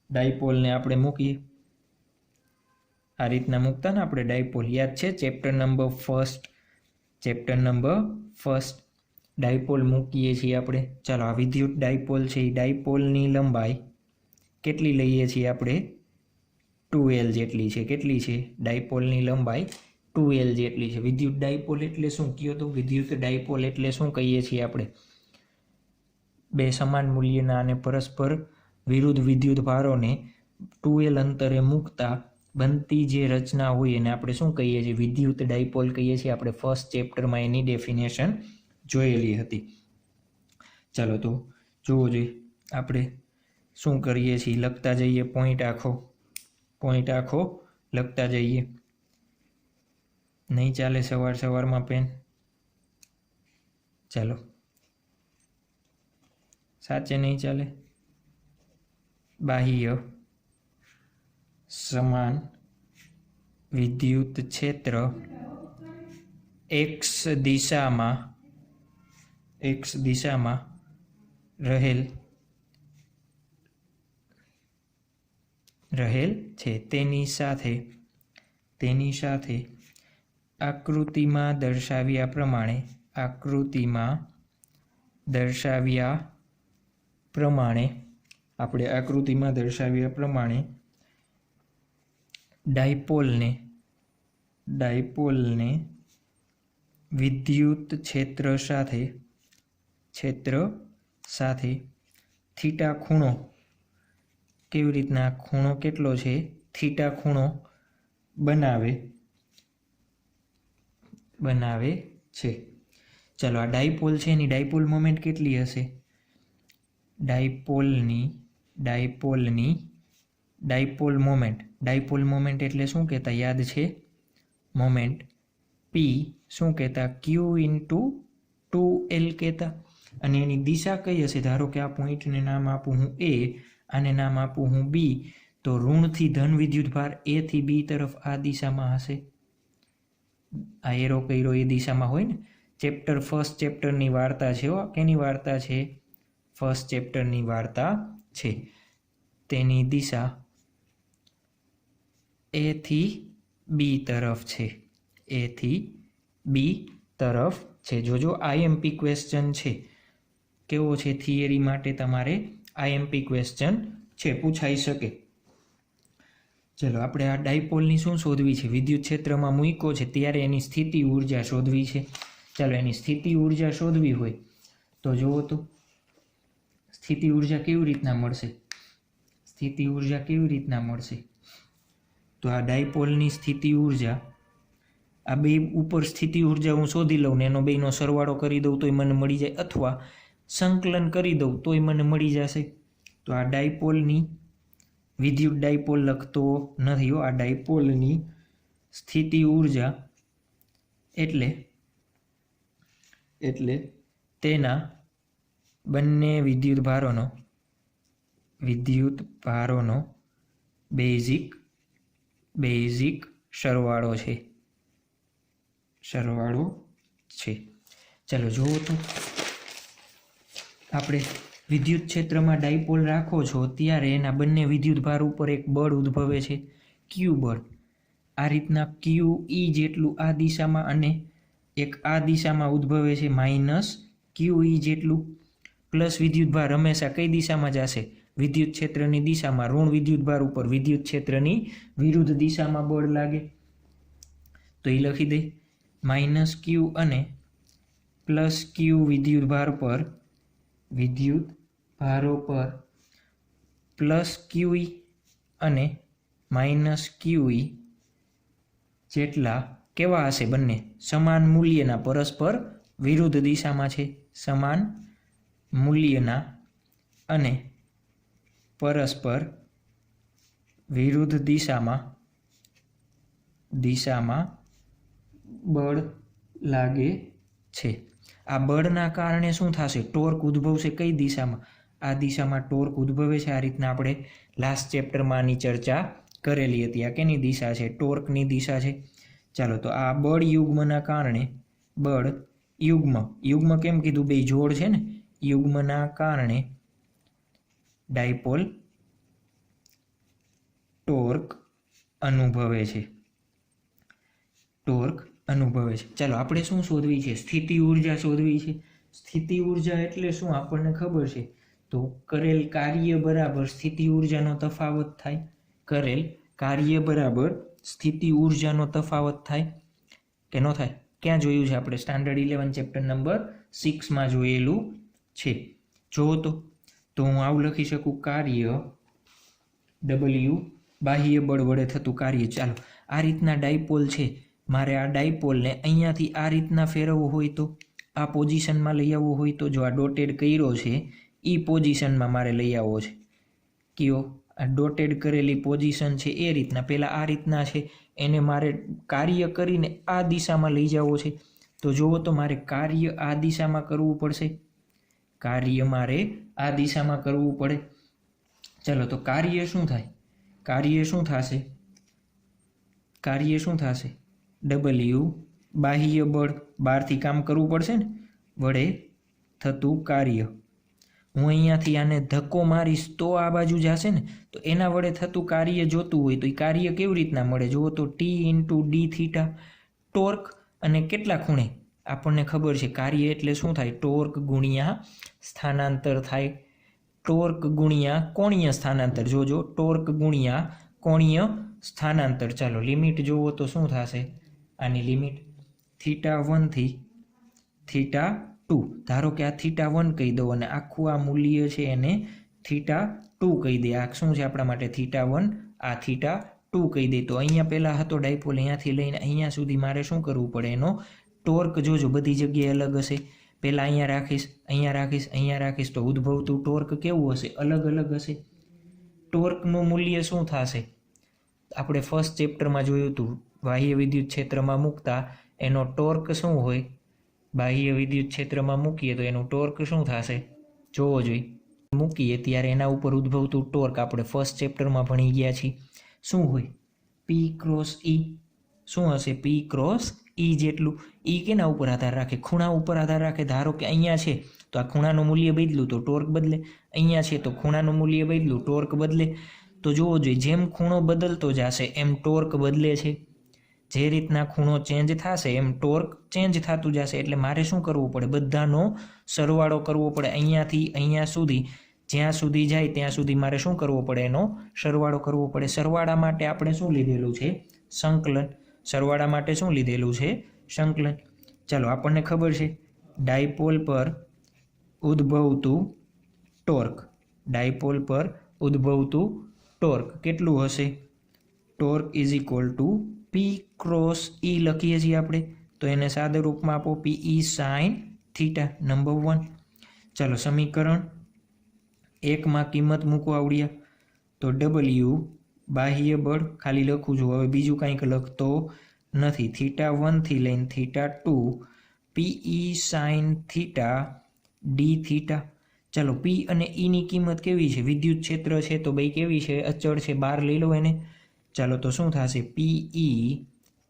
ડાયપોલને આપણે મૂકીએ આ રીતના મૂકતા ને આપણે ડાયપોલ યાદ છે ચેપ્ટર નંબર ફર્સ્ટ ડાયપોલ મૂકીએ છીએ આપણે। ચાલો આ વિદ્યુત ડાયપોલ છે એ ડાયપોલની લંબાઈ કેટલી લઈએ છીએ આપણે 2L જેટલી છે, કેટલી છે ડાયપોલની લંબાઈ 2L જેટલી છે। વિદ્યુત ડાયપોલ એટલે શું કયો તો વિદ્યુત ડાયપોલ એટલે શું કહીએ છીએ આપણે બે સમાન મૂલ્યના અને પરસ્પર વિરુદ્ધ વિદ્યુત ભારોને 2L અંતરે મૂકતા બનતી જે રચના હોય એને આપણે શું કહીએ છીએ વિદ્યુત ડાયપોલ કહીએ છીએ। આપણે ફર્સ્ટ ચેપ્ટરમાં એની ડેફિનેશન જોયેલી હતી। ચાલો તો જુઓ જોઈએ આપણે શું કરીએ છીએ લખતા જઈએ પોઈન્ટ આખો લખતા જઈએ, નહીં ચાલે સવારમાં પેન, ચાલો સાચે નહીં ચાલે। બાહ્ય સમાન વિદ્યુત ક્ષેત્ર એક્સ દિશામાં રહેલ છે. તેની સાથે આકૃતિમાં દર્શાવ્યા પ્રમાણે ડાયપોલને વિદ્યુત ક્ષેત્ર સાથે થીટા ખૂણો, કેવી રીતના ખૂણો કેટલો છે, થીટા ખૂણો બનાવે છે. ચાલો, આ ડાયપોલ છે, એની ડાયપોલ મોમેન્ટ કેટલી હશે? ડાયપોલ મોમેન્ટ એટલે શું કહેતા? યાદ છે? મોમેન્ટ પી શું કહેતા? ક્યુ ઇન્ટુ 2L કહેતા. અને એની દિશા કઈ હશે? ધારો કે આ પોઈન્ટને નામ આપું હું એ, આને નામ આપું હું બી, તો ઋણથી ધન વિદ્યુતભાર એ થી બી તરફ આ દિશામાં હશે. આ એરો કર્યો એ દિશામાં હોય ને. ફર્સ્ટ ચેપ્ટરની વાર્તા છે. કેની વાર્તા છે? ફર્સ્ટ ચેપ્ટરની વાર્તા છે. તેની દિશા એ થી બી તરફ છે. જોજો, આઈએમપી ક્વેશ્ચન છે. કેવો છે? થિયરી માટે તમારે આઈએમપી ક્વેશ્ચન છે, પૂછાઈ શકે. ચલો, આપણે આ ડાયપોલની શું શોધવી છે? વિદ્યુત ક્ષેત્રમાં મૂક્યો છે ત્યારે એની સ્થિતિ ઉર્જા શોધવી છે. ચાલો, એની સ્થિતિ ઉર્જા શોધવી હોય તો જુઓ તો સ્થિતિ ઉર્જા કેવી રીતના મળશે? તો આ ડાયપોલની સ્થિતિ ઉર્જા, આ બે ઉપર સ્થિતિ ઉર્જા હું શોધી લઉં ને એનો બેનો સરવાળો કરી દઉં તોય મને મળી જાય, અથવા સંકલન કરી દઉં તોય મને મળી જશે. તો આ ડાયપોલની, વિદ્યુત ડાયપોલ લખતો નથી હો, આ ડાયપોલની સ્થિતિ ઉર્જા એટલે તેના બંને વિદ્યુતભારોનો બેઝિક સરવાળો છે. ચાલો જુઓ તો, આપણે વિદ્યુત ક્ષેત્રમાં ડાયપોલ રાખો છો ત્યારે એના બંને વિદ્યુતભાર ઉપર એક બળ ઉદ્ભવે છે, ક્યુ બળ. આ રીતના ક્યુ ઈ જેટલું આ દિશામાં અને એક આ દિશામાં ઉદ્ભવે છે, માઇનસ ક્યુ ઈ જેટલું. પ્લસ વિદ્યુતભાર હંમેશા કઈ દિશામાં જશે? વિદ્યુત ક્ષેત્રની દિશામાં. ઋણ વિદ્યુતભાર ઉપર વિદ્યુત ક્ષેત્રની વિરુદ્ધ દિશામાં બળ લાગે, તો એ લખી દે માઇનસ ક્યુ અને પ્લસ ક્યુ વિદ્યુતભારો પર પ્લસ ક્યુઈ અને માઇનસ ક્યુઈ જેટલા કેવા હશે? બંને સમાન મૂલ્યના, પરસ્પર વિરુદ્ધ દિશામાં છે. સમાન મૂલ્યના અને પરસ્પર વિરુદ્ધ દિશામાં બળ લાગે છે. આ બળના કારણે શું થશે? ટોર્ક ઉદ્ભવશે. કઈ દિશામાં? આ દિશામાં ટોર્ક ઉદ્ભવે છે. આ રીતના આપણે લાસ્ટ ચેપ્ટરમાં આની ચર્ચા કરેલી હતી. આ કેની દિશા છે? ટોર્કની દિશા છે. ચાલો, તો આ બળ યુગ્મના કારણે, યુગ્મ કેમ કીધું? બે જોડ છે ને. યુગ્મના કારણે ડાયપોલ ટોર્ક અનુભવે છે. ચાલો, આપણે શું શોધવી છે? સ્થિતિ ઉર્જા શોધવી છે. સ્થિતિ ઉર્જા એટલે શું? આપણને ખબર છે. તો કરેલ કાર્ય બરાબર સ્થિતિ ઉર્જાનો તફાવત થાય. કરેલ કાર્ય બરાબર સ્થિતિ ઉર્જાનો તફાવત થાય કે ન થાય? ક્યાં જોયું છે આપણે? સ્ટાન્ડર્ડ 11 ચેપ્ટર નંબર 6માં જોયેલું છે. જુઓ તો હું આવું લખી શકું, કાર્ય W બાહ્ય બળ વડે થતું કાર્ય. ચાલો, આ રીતના ડાયપોલ છે. મારે આ ડાયપોલને અહીંયાથી આ રીતના ફેરવવું હોય તો, આ પોઝિશનમાં લઈ આવવું હોય તો, જો આ ડોટેડ કર્યો છે એ પોઝિશનમાં મારે લઈ આવવો છે. કયો? આ ડોટેડ કરેલી પોઝિશન છે એ રીતના. પહેલાં આ રીતના છે, એને મારે કાર્ય કરીને આ દિશામાં લઈ જવો છે. તો જુઓ તો મારે કાર્ય આ દિશામાં કરવું પડશે. ચાલો, તો કાર્ય શું થાય? કાર્ય શું થશે? કાર્ય શું થશે W બાહ્ય બળ બહારથી કામ કરવું પડશે ને વડે થતું કાર્ય હું અહીંયાથી આને ધક્કો મારીશ તો આ બાજુ જશે ને તો એના વડે થતું કાર્ય જોતું હોય તો એ કાર્ય કેવી રીતના મળે જુઓ તો T × d થીટા ટોર્ક અને કેટલા ખૂણે આપણને ખબર છે કાર્ય એટલે શું થાય ટોર્ક ગુણ્યા સ્થાનાંતર થાય ટોર્ક ગુણ્યા કોણીય સ્થાનાંતર જોજો ટોર્ક ગુણ્યા કોણીય સ્થાનાંતર ચાલો લિમિટ જુઓ તો શું થશે આની લિમિટ θ1 થી θ2 ધારો કે આ θ1 કહી દો અને આખું આ મૂલ્ય છે એને θ2 કહી દે આ શું છે આપણા માટે θ1 આ θ2 કહી દે તો અહીંયા પહેલાં હતો ડાયપોલ અહીંયાથી લઈને અહીંયા સુધી મારે શું કરવું પડે એનો ટોર્ક જોજો બધી જગ્યાએ અલગ હશે પહેલાં અહીંયા રાખીશ અહીંયા રાખીશ અહીંયા રાખીશ તો ઉદ્ભવતું ટોર્ક કેવું હશે અલગ અલગ હશે ટોર્કનું મૂલ્ય શું થશે આપણે ફર્સ્ટ ચેપ્ટરમાં જોયું હતું બાહ્ય વિદ્યુત ક્ષેત્રમાં મૂકતા એનો ટોર્ક શું હોય બાહ્ય વિદ્યુત ક્ષેત્રમાં મૂકીએ તો એનું ટોર્ક શું થશે જોવો જોઈએ મૂકીએ ત્યારે એના ઉપર ઉદ્ભવતું ટોર્ક આપણે ફર્સ્ટ ચેપ્ટરમાં ભણી ગયા છીએ શું હોય P×E શું હશે P×E જેટલું E કેના ઉપર આધાર રાખે ખૂણા ઉપર આધાર રાખે ધારો કે અહીંયા છે તો આ ખૂણાનું મૂલ્ય બદલ્યું તો ટોર્ક બદલે અહીંયા છે તો ખૂણાનું મૂલ્ય બદલ્યું ટોર્ક બદલે તો જોવો જોઈએ જેમ ખૂણો બદલતો જશે એમ ટોર્ક બદલે છે જે રીતના ખૂણો ચેન્જ થશે એમ ટોર્ક ચેન્જ થતું જશે એટલે મારે શું કરવું પડે બધાનો સરવાળો કરવો પડે અહીંયાથી અહીંયા સુધી જ્યાં સુધી જાય ત્યાં સુધી મારે શું કરવો પડે એનો સરવાળો કરવો પડે સરવાળા માટે આપણે શું લીધેલું છે સંકલન સરવાળા માટે શું લીધેલું છે સંકલન ચાલો આપણને ખબર છે ડાયપોલ પર ઉદ્ભવતું ટોર્ક ડાયપોલ પર ઉદ્ભવતું ટોર્ક કેટલું હશે torque is equal to P×E લખીએ છીએ આપણે તો એને સાદા રૂપમાં આપો PE sin θ નંબર 1 ચાલો સમીકરણ 1 માં કિંમત મૂકો આવડ્યા તો W બાહ્ય બળ ખાલી લખું છું હવે બીજું કંઈક લખતો નથી θ1 થી લઈને θ2 PE sin θ d θ ચાલો P અને E ની કિંમત કેવી છે વિદ્યુત ક્ષેત્ર છે તો ભાઈ કેવી છે અચળ છે બહાર લઈ લો એને ચાલો તો શું થશે PE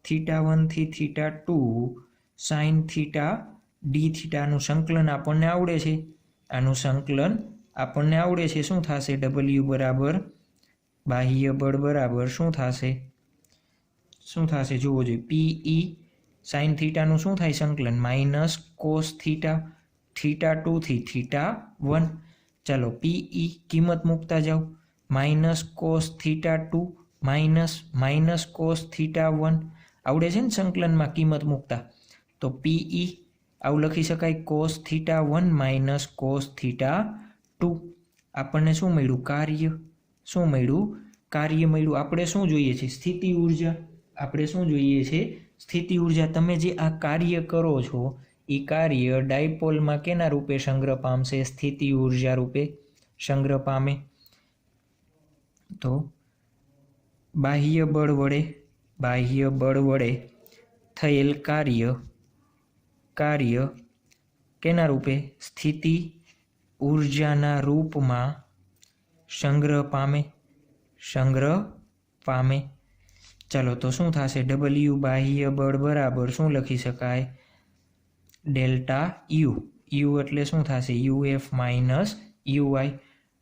θ1 થી θ2 sin θ d નું સંકલન આપણને આવડે છે આનું સંકલન આપણને આવડે છે શું થશે W બરાબર બાહ્ય બળ બરાબર શું થશે જોવો જોઈએ PE sin θ નું શું થાય સંકલન -cos θ θ2 થી θ1 ચાલો PE કિંમત મૂકતા જાઓ -cos θ2 -cos θ1 આવડે છે ને સંકલનમાં કિંમત મૂકતા તો PE આવું લખી શકાય cos θ1 cos θ2 આપણને શું મળ્યું કાર્ય મળ્યું આપણે શું જોઈએ છે સ્થિતિ ઊર્જા આપણે શું જોઈએ છે સ્થિતિ ઊર્જા તમે જે આ કાર્ય કરો છો એ કાર્ય ડાયપોલમાં કેના રૂપે સંગ્રહ પામશે સ્થિતિ ઊર્જા રૂપે સંગ્રહ પામે તો બાહ્ય બળ વડે થયેલ કાર્ય કેના રૂપે સ્થિતિ ઊર્જાના રૂપમાં સંગ્રહ પામે ચાલો તો શું થશે W બાહ્ય બળ બરાબર શું લખી શકાય ડેલ્ટા U એટલે શું થશે UF -UI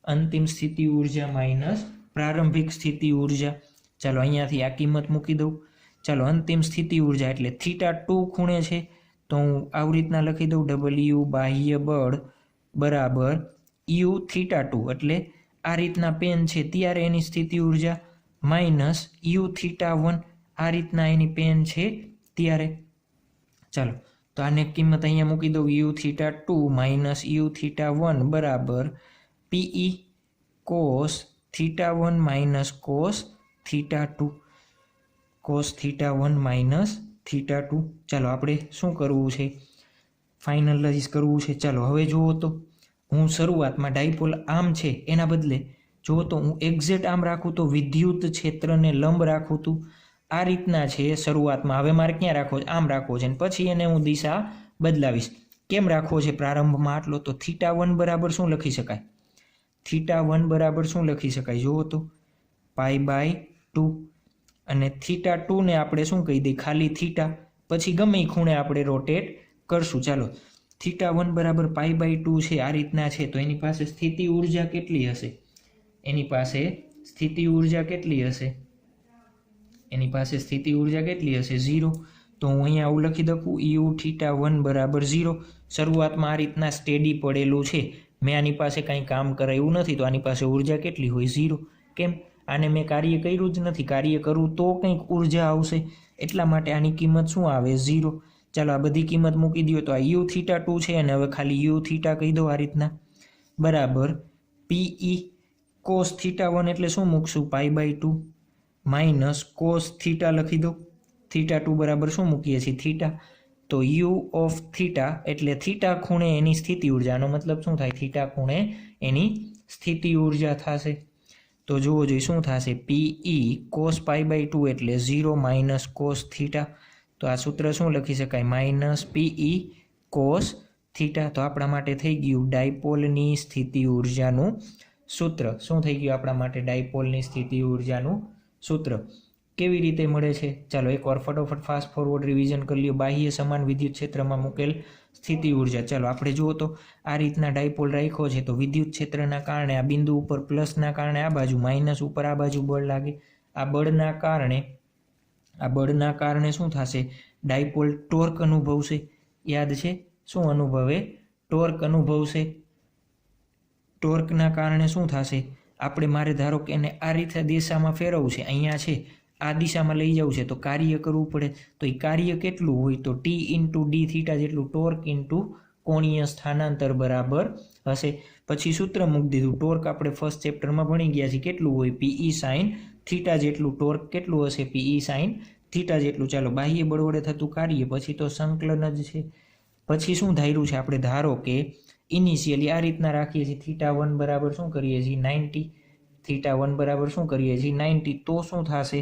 અંતિમ સ્થિતિ ઊર્જા માઇનસ પ્રારંભિક સ્થિતિ ઊર્જા ચાલો અહીંયાથી આ કિંમત મૂકી દઉં ચાલો અંતિમ સ્થિતિ ઊર્જા એટલે θ2 ખૂણે છે તો હું આવી રીતના લખી દઉં W બાહ્ય બળ બરાબર U θ2 એટલે આ રીતના પેન છે ત્યારે એની સ્થિતિ ઊર્જા માઇનસ U θ1 આ રીતના એની પેન છે ત્યારે ચાલો તો આને કિંમત અહીંયા મૂકી દઉં U θ2 U θ1 બરાબર PE cos θ1 cos θ2 cos θ1 θ2 ચાલો આપણે શું કરવું છે ફાઇનલાઇઝ કરવું છે ચાલો હવે જુઓ તો હું શરૂઆતમાં ડાયપોલ આમ છે એના બદલે જુઓ તો હું એક્ઝેક્ટ આમ રાખું તો વિદ્યુત ક્ષેત્રને લંબ રાખું તું આ રીતના છે શરૂઆતમાં હવે મારે ક્યાં રાખવો છે આમ રાખવો છે અને પછી એને હું દિશા બદલાવીશ કેમ રાખવો છે પ્રારંભમાં આટલો તો θ1 બરાબર શું લખી શકાય θ1 બરાબર શું લખી શકાય જુઓ તો π/2 અને θ2 ને આપણે શું કહી દઈએ ખાલી θ, પછી ગમે એ ખૂણે આપણે રોટેટ કરશું. ચાલો θ1 બરાબર π/2 છે, આ રીતના છે, તો એની પાસે સ્થિતિ ઉર્જા કેટલી હશે? એની પાસે સ્થિતિ ઉર્જા કેટલી હશે? એની પાસે સ્થિતિ ઉર્જા કેટલી હશે? 0. તો હું અહીંયા આવું લખી દઉં uθ1 બરાબર 0. શરૂઆતમાં આ રીતના સ્ટેડી પડેલું છે, મેં આની પાસે કંઈ કામ કરાવ્યું નથી, તો આની પાસે ઉર્જા કેટલી હોય? 0. કેમ? આને મેં કાર્ય કર્યું જ નથી, કાર્ય કરું તો કંઈક ઉર્જા આવશે, એટલા માટે આની કિંમત શું આવે? 0. ચાલો આ બધી કિંમત મૂકી દો, તો આ uθ2 છે અને હવે ખાલી uθ કહી દો આ રીતના, બરાબર pe cos θ1 એટલે શું મૂકશું? π/2 માઇનસ cos θ લખી દો. θ2 બરાબર શું મૂકીએ છીએ? θ. તો u ઓફ θ એટલે θ ખૂણે એની સ્થિતિ ઉર્જાનો મતલબ શું થાય? θ ખૂણે એની સ્થિતિ ઉર્જા થશે. તો જુઓ જોઈએ શું થશે? pe cos π/2 એટલે 0 માઇનસ cos θ. તો આ સૂત્ર શું લખી શકાય? Minus pe cos θ. તો આપણા માટે થઈ ગયું ડાયપોલની સ્થિતિ ઉર્જાનું સૂત્ર. શું થઈ ગયું આપણા માટે? ડાયપોલની સ્થિતિ ઉર્જાનું સૂત્ર. કેવી રીતે મળે છે? ચાલો એકવાર ફટોફટ ફાસ્ટ ફોરવર્ડ રિવિઝન કરી લ્યો. બાહ્ય સમાન વિદ્યુત ક્ષેત્રમાં મૂકેલ સ્થિતિ ઉર્જા. ચાલો આપણે જુઓ તો આ રીતના ડાયપોલ રાખ્યો છે, તો વિદ્યુત ક્ષેત્રના કારણે આ બિંદુ ઉપર પ્લસના કારણે આ બાજુ, માઇનસ ઉપર આ બાજુ બળ લાગે. આ બળના કારણે શું થશે? ડાયપોલ ટોર્ક અનુભવશે. યાદ છે? શું અનુભવે? ટોર્ક અનુભવશે. ટોર્કના કારણે શું થશે? આપણે મારે ધારો કે એને આ રીતે દિશામાં ફેરવવું છે, અહીંયા છે, આ દિશામાં લઈ જવું છે, તો કાર્ય કરવું પડે. તો એ કાર્ય કેટલું હોય? તો t ઇન્ટુ d થીટા જેટલું ટોર્ક ઇન્ટુ કોણીય સ્થાનાંતર બરાબર હશે. પછી સૂત્ર મૂકી દીધું. ટોર્ક આપણે ફર્સ્ટ ચેપ્ટરમાં ભણી ગયા છીએ, કેટલું હોય? pe sin થીટા જેટલું ટોર્ક કેટલું હશે? pe sin થીટા જેટલું. ચાલો બાહ્ય બળ વડે થતું કાર્ય, પછી તો સંકલન જ છે. પછી શું ધાર્યું છે આપણે? ધારો કે ઇનિશિયલી આ રીતના રાખીએ છીએ, θ1 બરાબર શું કરીએ છીએ? 90. θ1 બરાબર શું કરીએ છીએ? 90. તો શું થશે?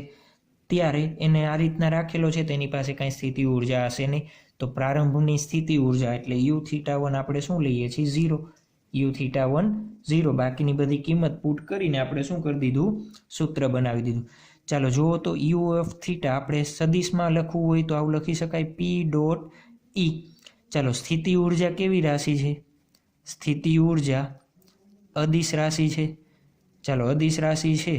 ત્યારે એને આ રીતના રાખેલો છે, તેની પાસે કાંઈ સ્થિતિ ઉર્જા હશે નહીં. તો પ્રારંભની સ્થિતિ ઉર્જા એટલે uθ1 આપણે શું લઈએ છીએ? 0. uθ1 0. બાકીની બધી કિંમત પુટ કરીને આપણે શું કરી દીધું? સૂત્ર બનાવી દીધું. ચાલો જુઓ તો u ઓફ θ આપણે સદિશમાં લખવું હોય તો આવું લખી શકાય p ડોટ e. ચાલો સ્થિતિ ઉર્જા કેવી રાશિ છે? સ્થિતિ ઉર્જા અદિશ રાશિ છે. ચાલો અદિશ રાશિ છે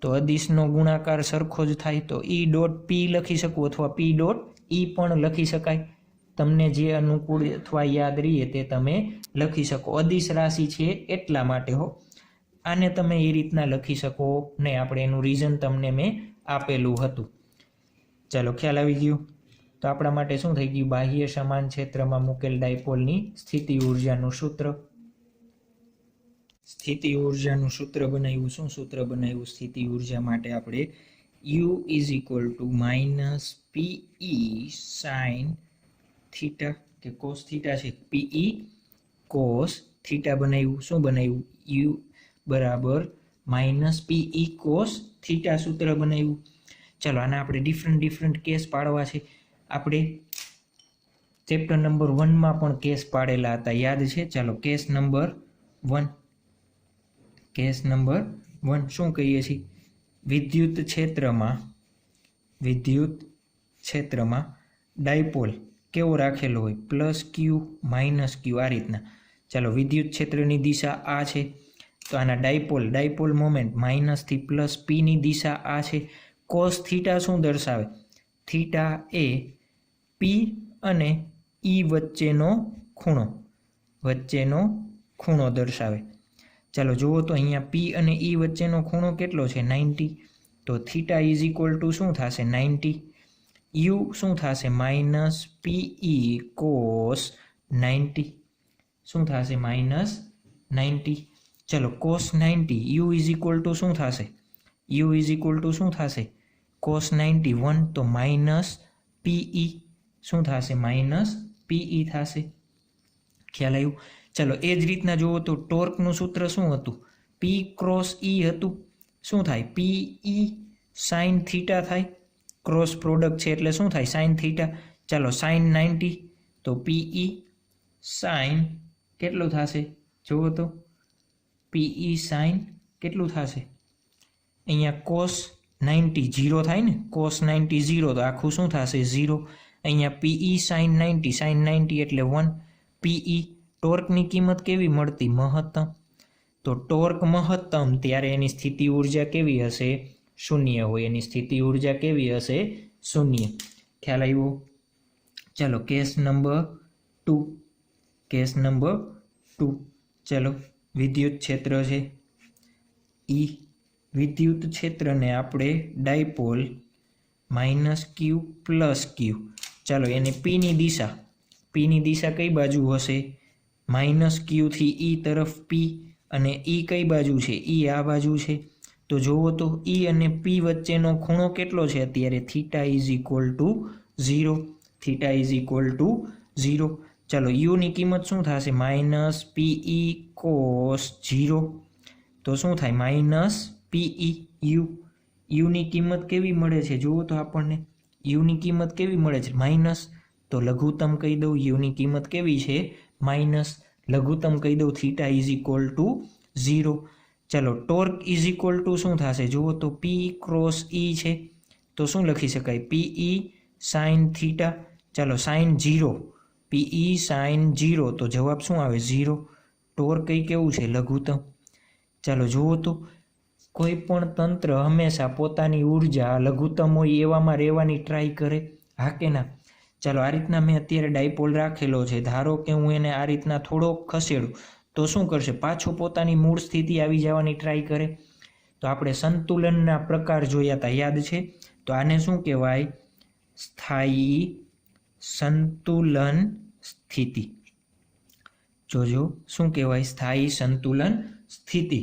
તો અદિશનો ગુણાકાર સરખો જ થાય, તો e ડોટ p લખી શકું અથવા p ડોટ e પણ લખી શકાય. તમને જે અનુકૂળ અથવા યાદ રહીએ તે તમે લખી શકો. અદિશ રાશિ છે એટલા માટે હો. આને તમે એ રીતના લખી શકો નહીં, આપણે એનું રીઝન તમને મેં આપેલું હતું. ચાલો ખ્યાલ આવી ગયો. તો આપણા માટે શું થઈ ગયું? બાહ્ય સમાન ક્ષેત્રમાં મૂકેલ ડાયપોલની સ્થિતિ ઉર્જાનું સૂત્ર. સ્થિતિ ઉર્જાનું સૂત્ર બનાવ્યું. શું સૂત્ર બનાવ્યું સ્થિતિ ઉર્જા માટે? આપણે u is equal to minus pe sine theta કે કોસ થીટા છે, pe કોસ થીટા બનાવ્યું. શું બનાવ્યું? u બરાબર માઇનસ pe કોસ થીટા સૂત્ર બનાવ્યું. ચાલો આના આપણે ડિફરન્ટ કેસ પાડવા છે. આપણે ચેપ્ટર નંબર 1માં પણ કેસ પાડેલા હતા, યાદ છે? ચાલો કેસ નંબર 1. કેસ નંબર 1 શું કહીએ છીએ? વિદ્યુત ક્ષેત્રમાં ડાયપોલ કેવો રાખેલો હોય? પ્લસ ક્યુ માઇનસ ક્યુ આ રીતના. ચાલો વિદ્યુત ક્ષેત્રની દિશા આ છે, તો આના ડાયપોલ મોમેન્ટ માઇનસથી પ્લસ પીની દિશા આ છે. કોસ થીટા શું દર્શાવે? થીટા એ પી અને ઈ વચ્ચેનો ખૂણો દર્શાવે. ચાલો જુઓ તો અહીંયા પી અને ઈ વચ્ચેનો ખૂણો કેટલો છે? 90. તો થીટા ઇઝ ઇક્વલ ટુ શું થશે? 90. યુ શું થશે? Minus PE cos 90. શું થશે? માઇનસ 90. ચલો cos 90 you is equal to શું થશે? યુ ઇઝ ઇક્વલ ટુ શું થશે? કોસ 91. તો માઇનસ પીઈ શું થશે? માઇનસ પીઈ થશે. ખ્યાલ આવ્યું? ચલો એ જ રીતના જુઓ તો ટોર્કનું સૂત્ર શું હતું? પી ક્રોસ ઈ હતું. શું થાય? પી ઈ સાઇન થીટા થાય. ક્રોસ પ્રોડક્ટ છે એટલે શું થાય? Sine theta. ચાલો સાઇન 90, તો પીઈ સાઇન કેટલું થશે? જુઓ તો પીઈ સાઇન કેટલું થશે? અહીંયા કોસ 90 0 થાય ને, cos 90 0, તો આખું શું થશે 0. અહીંયા પીઈ sin 90 એટલે 1. પીઈ ટોર્કની કિંમત કેવી મળતી? મહત્તમ. તો ટોર્ક મહત્તમ ત્યારે એની સ્થિતિ ઉર્જા કેવી હશે? શૂન્ય હોય. એની સ્થિતિ ઉર્જા કેવી હશે? શૂન્ય. ખ્યાલ આવ્યો? ચલો કેસ નંબર 2. Case number 2. ચલો વિદ્યુત ક્ષેત્ર છે ઈ. વિદ્યુત ક્ષેત્રને આપણે ડાયપોલ -q + q. ચાલો એને પીની દિશા કઈ બાજુ હશે? -q થી ઈ તરફ પી, અને ઈ કઈ બાજુ છે? ઈ આ બાજુ છે. તો જુઓ તો ઈ અને પી વચ્ચેનો ખૂણો કેટલો છે અત્યારે? θ = 0. θ = 0. ચાલો યુની કિંમત શું થશે? -pe cos 0. તો શું થાય? -pe u. યુની કિંમત કેવી મળે છે? જુઓ તો આપણને યુની કિંમત કેવી મળે છે? માઇનસ. તો લઘુત્તમ કહી દઉં, યુની કિંમત કેવી છે? માઇનસ. લઘુત્તમ કહી દઉં θ = 0. ચાલો ટોર્ક = શું થશે? જુઓ તો P × E છે, તો શું લખી શકાય? PE sin θ. ચાલો sin 0, PE sin 0, તો જવાબ શું આવે? 0. ટોર્ક કઈ કેવું છે? લઘુત્તમ. ચાલો જુઓ તો કોઈ પણ તંત્ર હંમેશા પોતાની ઉર્જા લઘુત્તમ હોય એવામાં રહેવાની ટ્રાય કરે, હા કે ના? ચાલો આ રીતના મેં અત્યારે ડાયપોલ રાખેલો છે. ધારો કે હું એને આ રીતના થોડો ખસેડું તો શું કરશે? પાછો પોતાની મૂળ સ્થિતિ આવી જવાની ટ્રાય કરે. તો આપણે સંતુલનના પ્રકાર જોયા હતા, યાદ છે? તો આને શું કહેવાય? સ્થાયી સંતુલન સ્થિતિ. જોજો શું કહેવાય? સ્થાયી સંતુલન સ્થિતિ.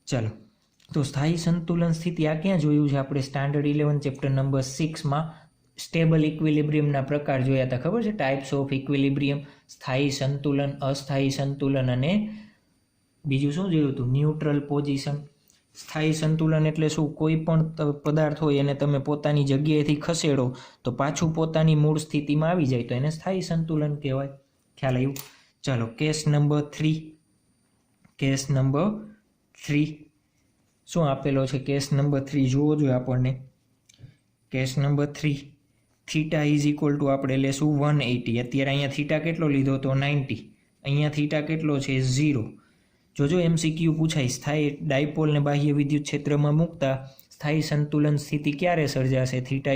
ચાલો તો સ્થાયી સંતુલન સ્થિતિ આ ક્યાં જોયું છે આપણે? સ્ટાન્ડર્ડ 11 ચેપ્ટર નંબર 6માં સ્ટેબલ ઇક્વિલિબ્રિયમના પ્રકાર જોયા હતા, ખબર છે? Types of equilibrium. સ્થાયી સંતુલન, અસ્થાયી સંતુલન, અને બીજું શું જોયું હતું? Neutral position. સ્થાયી સંતુલન એટલે શું? કોઈ પણ પદાર્થ હોય એને તમે પોતાની જગ્યાએથી ખસેડો તો પાછું પોતાની મૂળ સ્થિતિમાં આવી જાય, તો એને સ્થાયી સંતુલન કહેવાય. ખ્યાલ આવ્યું? ચાલો કેસ નંબર 3. કેસ નંબર 3 શું આપેલો છે? કેસ નંબર 3 જોવો જોઈએ આપણને. કેસ નંબર 3 θ = આપણે લેશું 180. અત્યારે અહીંયા થીટા કેટલો લીધો તો 90. અહીંયા થીટા કેટલો છે? 0. જોજો MCQ પૂછાય. સ્થાયી ડાયપોલને બાહ્ય વિદ્યુત ક્ષેત્રમાં મૂકતા સ્થાયી સંતુલન સ્થિતિ ક્યારે સર્જાશે? θ =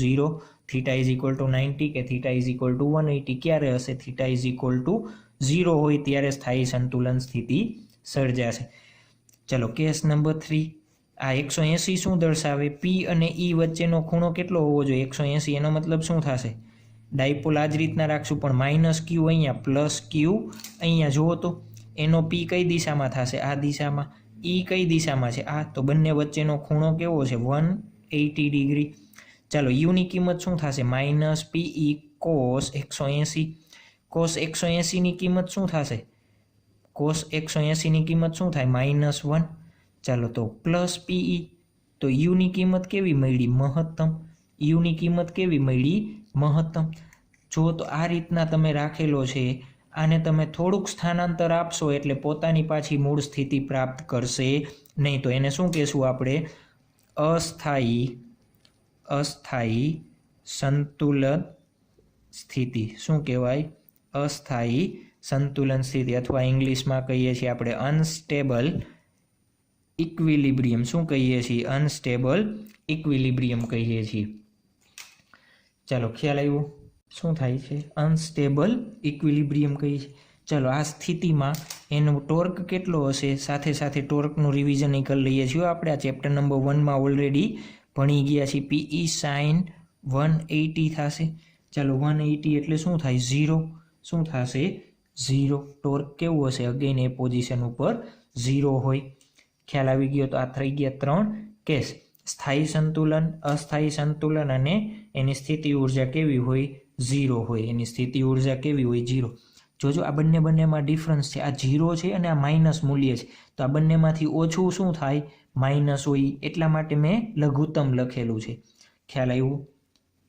0, θ = 90 કે θ = 180 ક્યારે હશે? θ = 0 હોય ત્યારે સ્થાયી સંતુલન સ્થિતિ સર્જાશે. ચલો કેસ નંબર 3. આ 180 શું દર્શાવે? P અને E વચ્ચેનો ખૂણો કેટલો હોવો જોઈએ? 180. એનો મતલબ શું થશે? ડાયપોલ આ જ રીતના રાખશું, પણ -q અહીંયા +q અહીંયા. જુઓ તો એનો P કઈ દિશામાં થશે? આ દિશામાં. E કઈ દિશામાં છે? આ. તો બંને વચ્ચેનો ખૂણો કેવો છે? 180 ડિગ્રી. ચાલો યુની કિંમત શું થશે? -pe cos 180. cos 180 ની કિંમત શું થશે? cos 180 ની કિંમત શું થાય? -1. ચાલો તો +pe. તો યુની કિંમત કેવી મળી? મહત્તમ. યુની કિંમત કેવી મળી? મહત્તમ. જો તો આ રીતના તમે રાખેલો છે, આને તમે થોડુંક સ્થાનાંતર આપશો એટલે પોતાની પાછી મૂળ સ્થિતિ પ્રાપ્ત કરશે નહીં. તો એને શું કહેશું આપણે? અસ્થાયી સંતુલન સ્થિતિ. શું કહેવાય? અસ્થાયી સંતુલન સ્થિતિ, અથવા ઇંગ્લિશમાં કહીએ છીએ આપણે અનસ્ટેબલ ઇક્વિલિબ્રિયમ. શું કહીએ છીએ? અનસ્ટેબલ ઇક્વિલિબ્રિયમ કહીએ છીએ. ચાલો ખ્યાલ આવ્યો? શું થાય છે? અનસ્ટેબલ ઇક્વિલિબ્રિયમ કહીએ છીએ. ચાલો આ સ્થિતિમાં એનો ટોર્ક કેટલો હશે? સાથે સાથે ટોર્કનું રિવિઝન કરી લઈએ છીએ. આપણે આ ચેપ્ટર નંબર 1માં ઓલરેડી ભણી ગયા છીએ. PE sin 180 થશે. ચાલો 180 એટલે શું થાય? 0. શું થશે? 0. ટોર્ક કેવું હશે? અગેન એ પોઝિશન ઉપર 0 હોય. ખ્યાલ આવી ગયો? તો આ થઈ ગયા 3 કેસ. સ્થાયી સંતુલન, અસ્થાયી સંતુલન, અને એની સ્થિતિ ઉર્જા કેવી હોય? 0 હોય. એની સ્થિતિ ઉર્જા કેવી હોય? 0. જોજો આ બંનેમાં ડિફરન્સ છે. આ 0 છે અને આ માઇનસ મૂલ્ય છે. તો આ બંનેમાંથી ઓછું શું થાય? માઇનસ હોય. એટલા માટે મેં લઘુત્તમ લખેલું છે. ખ્યાલ આવ્યું?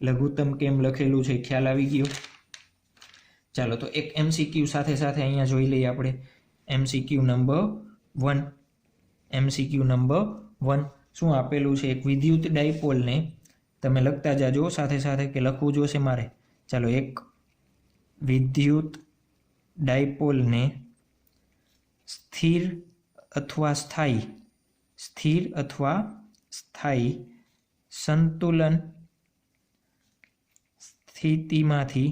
લઘુત્તમ કેમ લખેલું છે? ખ્યાલ આવી ગયો? ચાલો તો એક MCQ સાથે સાથે અહીંયા જોઈ લઈએ આપણે. MCQ number 1. શું આપેલું છે? એક વિદ્યુત ડાયપોલને તમે લખતા જાજો સાથે સાથે કે લખવું જોશે મારે. ચાલો, એક વિદ્યુત ડાયપોલને સ્થિર અથવા સ્થાયી સંતુલન સ્થિતિમાંથી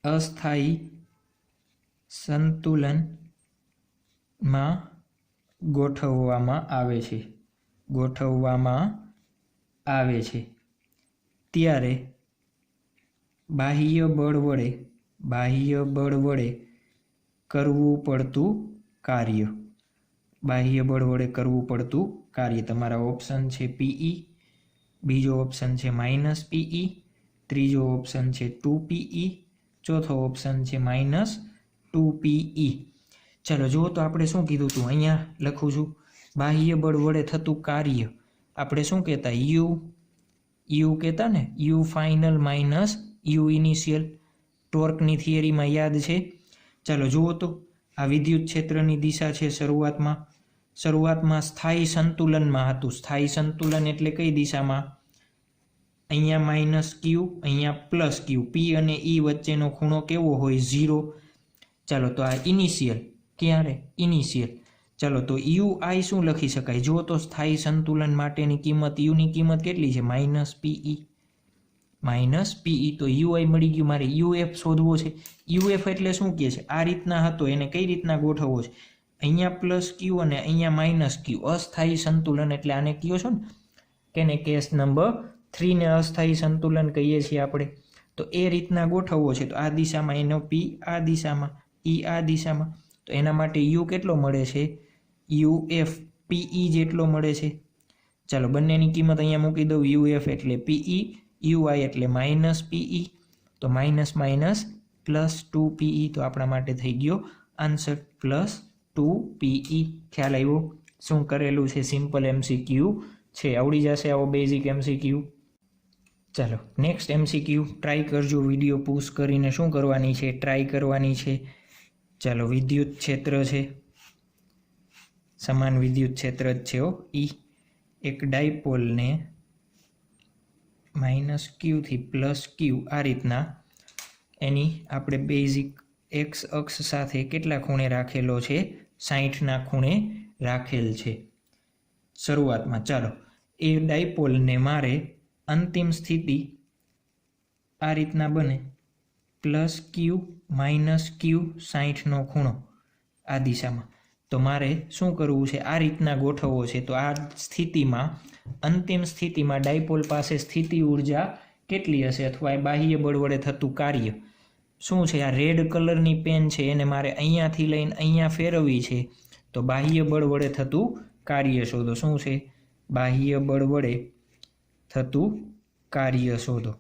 અસ્થાયી સંતુલનમાં ગોઠવવામાં આવે છે ત્યારે બાહ્ય બળ વડે કરવું પડતું કાર્ય તમારા ઓપ્શન છે પીઈ, બીજો ઓપ્શન છે -PE, ત્રીજો ઓપ્શન છે 2PE, ચોથો ઓપ્શન છે -2PE. ચાલો જુઓ તો આપણે શું કીધું હતું, અહીંયા લખું છું, બાહ્ય બળ વડે થતું કાર્ય આપણે શું કહેતા? યુ કહેતા ને, u final minus u initial. ટોર્કની થિયરીમાં યાદ છે. ચાલો જુઓ તો આ વિદ્યુત ક્ષેત્રની દિશા છે. શરૂઆતમાં સ્થાયી સંતુલનમાં હતું. સ્થાયી સંતુલન એટલે કઈ દિશામાં? અહીંયા -Q, અહીંયા +Q. P અને E વચ્ચેનો ખૂણો કેવો હોય? 0. ચાલો તો આ ઇનિશિયલ. ક્યારે? ઇનિશિયલ. ચાલો તો UI શું લખી શકાય? જો તો સ્થાયી સંતુલન માટેની કિંમત, યુની કિંમત કેટલી છે? -PE. તો UI મળી ગયું. મારે UF શોધવો છે. UF એટલે શું કહે છે? આ રીતના હતો, એને કઈ રીતના ગોઠવવો છે? અહીંયા +Q અને અહીંયા -Q. અસ્થાયી સંતુલન એટલે આને કયો છો ને કેને કેસ નંબર 3 ને અસ્થાયી સંતુલન કહીએ છીએ આપણે. તો એ રીતના ગોઠવવો છે. તો આ દિશામાં એનો P, આ દિશામાં E, આ દિશામાં. તો એના માટે U કેટલો મળે છે? UF PE જેટલો મળે છે. ચાલો બંનેની કિંમત અહીંયા મૂકી દઉં. UF એટલે PE, UI એટલે -PE. તો +2PE. તો આપણા માટે થઈ ગયો આન્સર +2PE. ખ્યાલ આવ્યો? શું કરેલું છે? સિમ્પલ MCQ છે. આવડી જશે આવો બેઝિક MCQ. ચાલો નેક્સ્ટ MCQ ટ્રાય કરજો. વિડીયો પૂશ કરીને શું કરવાની છે? ટ્રાય કરવાની છે. ચાલો, વિદ્યુત ક્ષેત્ર છે, સમાન વિદ્યુત ક્ષેત્ર જ છે. એક ડાયપોલને -Q થી +Q આ રીતના એની આપણે બેઝિક x અક્ષ સાથે કેટલા ખૂણે રાખેલો છે? 60ના ખૂણે રાખેલ છે શરૂઆતમાં. ચાલો એ ડાયપોલને મારે અંતિમ સ્થિતિ આ રીતના બને +Q -Q 60નો ખૂણો આ દિશામાં. તો મારે શું કરવું છે? આ રીતના ગોઠવવો છે. તો આ સ્થિતિમાં, અંતિમ સ્થિતિમાં ડાયપોલ પાસે સ્થિતિ ઉર્જા કેટલી હશે? અથવા એ બાહ્ય બળ વડે થતું કાર્ય શું છે? આ રેડ કલરની પેન છે, એને મારે અહીંયાથી લઈને અહીંયા ફેરવવી છે. તો બાહ્ય બળ વડે થતું કાર્ય શોધો. શું છે? બાહ્ય બળ વડે થતું કાર્ય શોધો.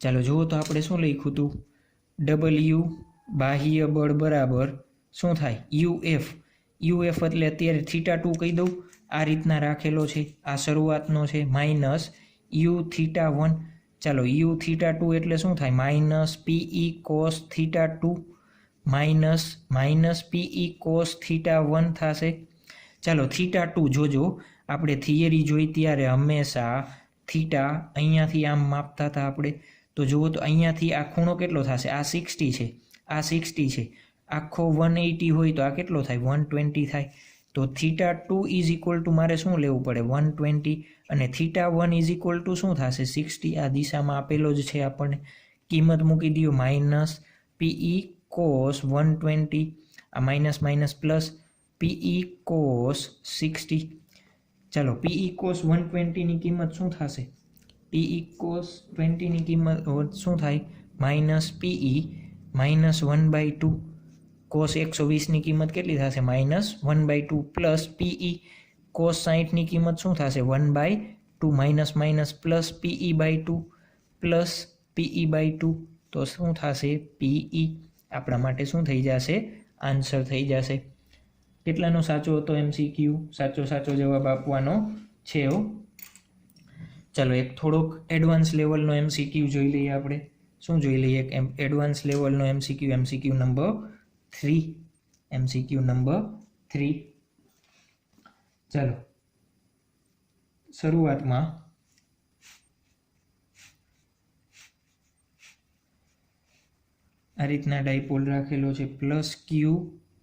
ચાલો જુઓ તો આપણે શું લખ્યું હતું? W બાહ્ય બળ બરાબર શું થાય? UF એટલે અત્યારે θ2 કહી દઉં. આ રીતના રાખેલો છે, આ શરૂઆતનો છે, -U θ1. ચાલો U θ2 એટલે શું થાય? -PE cos θ2 -PE cos θ1 થશે. ચાલો θ2 જોજો, આપણે થિયરી જોઈ ત્યારે હંમેશા થીટા અહીંયાથી આમ માપતા હતા આપણે. તો જુઓ તો અહીંયાથી આ ખૂણો કેટલો થશે? આ 60 છે, આ 60 છે. આખો 180 હોય તો આ કેટલો થાય? 120 થાય. તો θ2 મારે શું લેવું પડે? 120. અને θ1 શું થશે? 60. આ દિશામાં આપેલો જ છે આપણને. કિંમત મૂકી દો -PE cos 120. આ minus minus plus PE cos 60. ચાલો PE cos 120ની કિંમત શું થશે? PE cos 20ની કિંમત શું થાય? -PE -1/2. cos 120ની કિંમત કેટલી થશે? -1/2 પ્લસ PE cos 60ની કિંમત શું થશે? 1/2 minus minus plus PE/2 plus PE/2. તો શું થશે? PE. આપણા માટે શું થઈ જશે? આન્સર થઈ જશે. કેટલાનો સાચો હતો MCQ? સાચો જવાબ આપવાનો છે. ચાલો એક થોડોક એડવાન્સ લેવલનો MCQ જોઈ લઈએ આપણે. શું જોઈ લઈએ? એડવાન્સ લેવલનો MCQ નંબર 3. MCQ number 3। ચાલો શરૂઆતમાં આ રીતના ડાયપોલ રાખેલો છે પ્લસ ક્યુ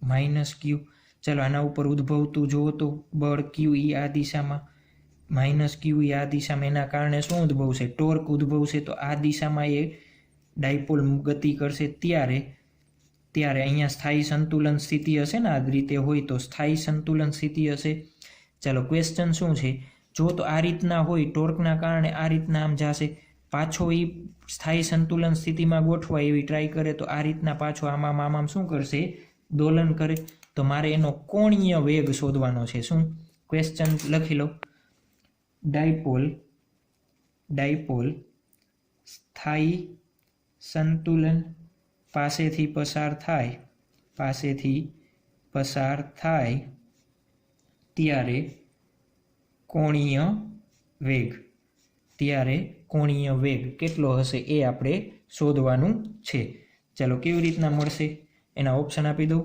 માઇનસ ક્યુ। ચાલો આના ઉપર ઉદ્ભવતું જુઓ તો બળ ક્યુ ઈ આ દિશામાં માઇનસ ક્યુ ઈ આ દિશામાં, એના કારણે શું ઉદ્ભવશે? ટોર્ક ઉદ્ભવશે। તો આ દિશામાં એ ડાયપોલ ગતિ કરશે ત્યારે અહીંયા સ્થાયી સંતુલન સ્થિતિ હશે ને, આ રીતે હોય તો સ્થાયી સંતુલન સ્થિતિ હશે। ચાલો ક્વેશ્ચન શું છે? જો તો આ રીતના હોય ટોર્કના કારણે આ રીતના આમ જશે, પાછો એ સ્થાયી સંતુલન સ્થિતિમાં ગોઠવાય એવી ટ્રાય કરે તો આ રીતના પાછો આમ શું કરશે? દોલન કરે। તો મારે એનો કોણીય વેગ શોધવાનો છે। શું ક્વેશ્ચન લખી લો? ડાયપોલ સ્થાયી સંતુલન પાસેથી પસાર થાય ત્યારે કોણીય વેગ કેટલો હશે એ આપણે શોધવાનું છે। ચાલો કેવી રીતના મળશે એના ઓપ્શન આપી દઉં।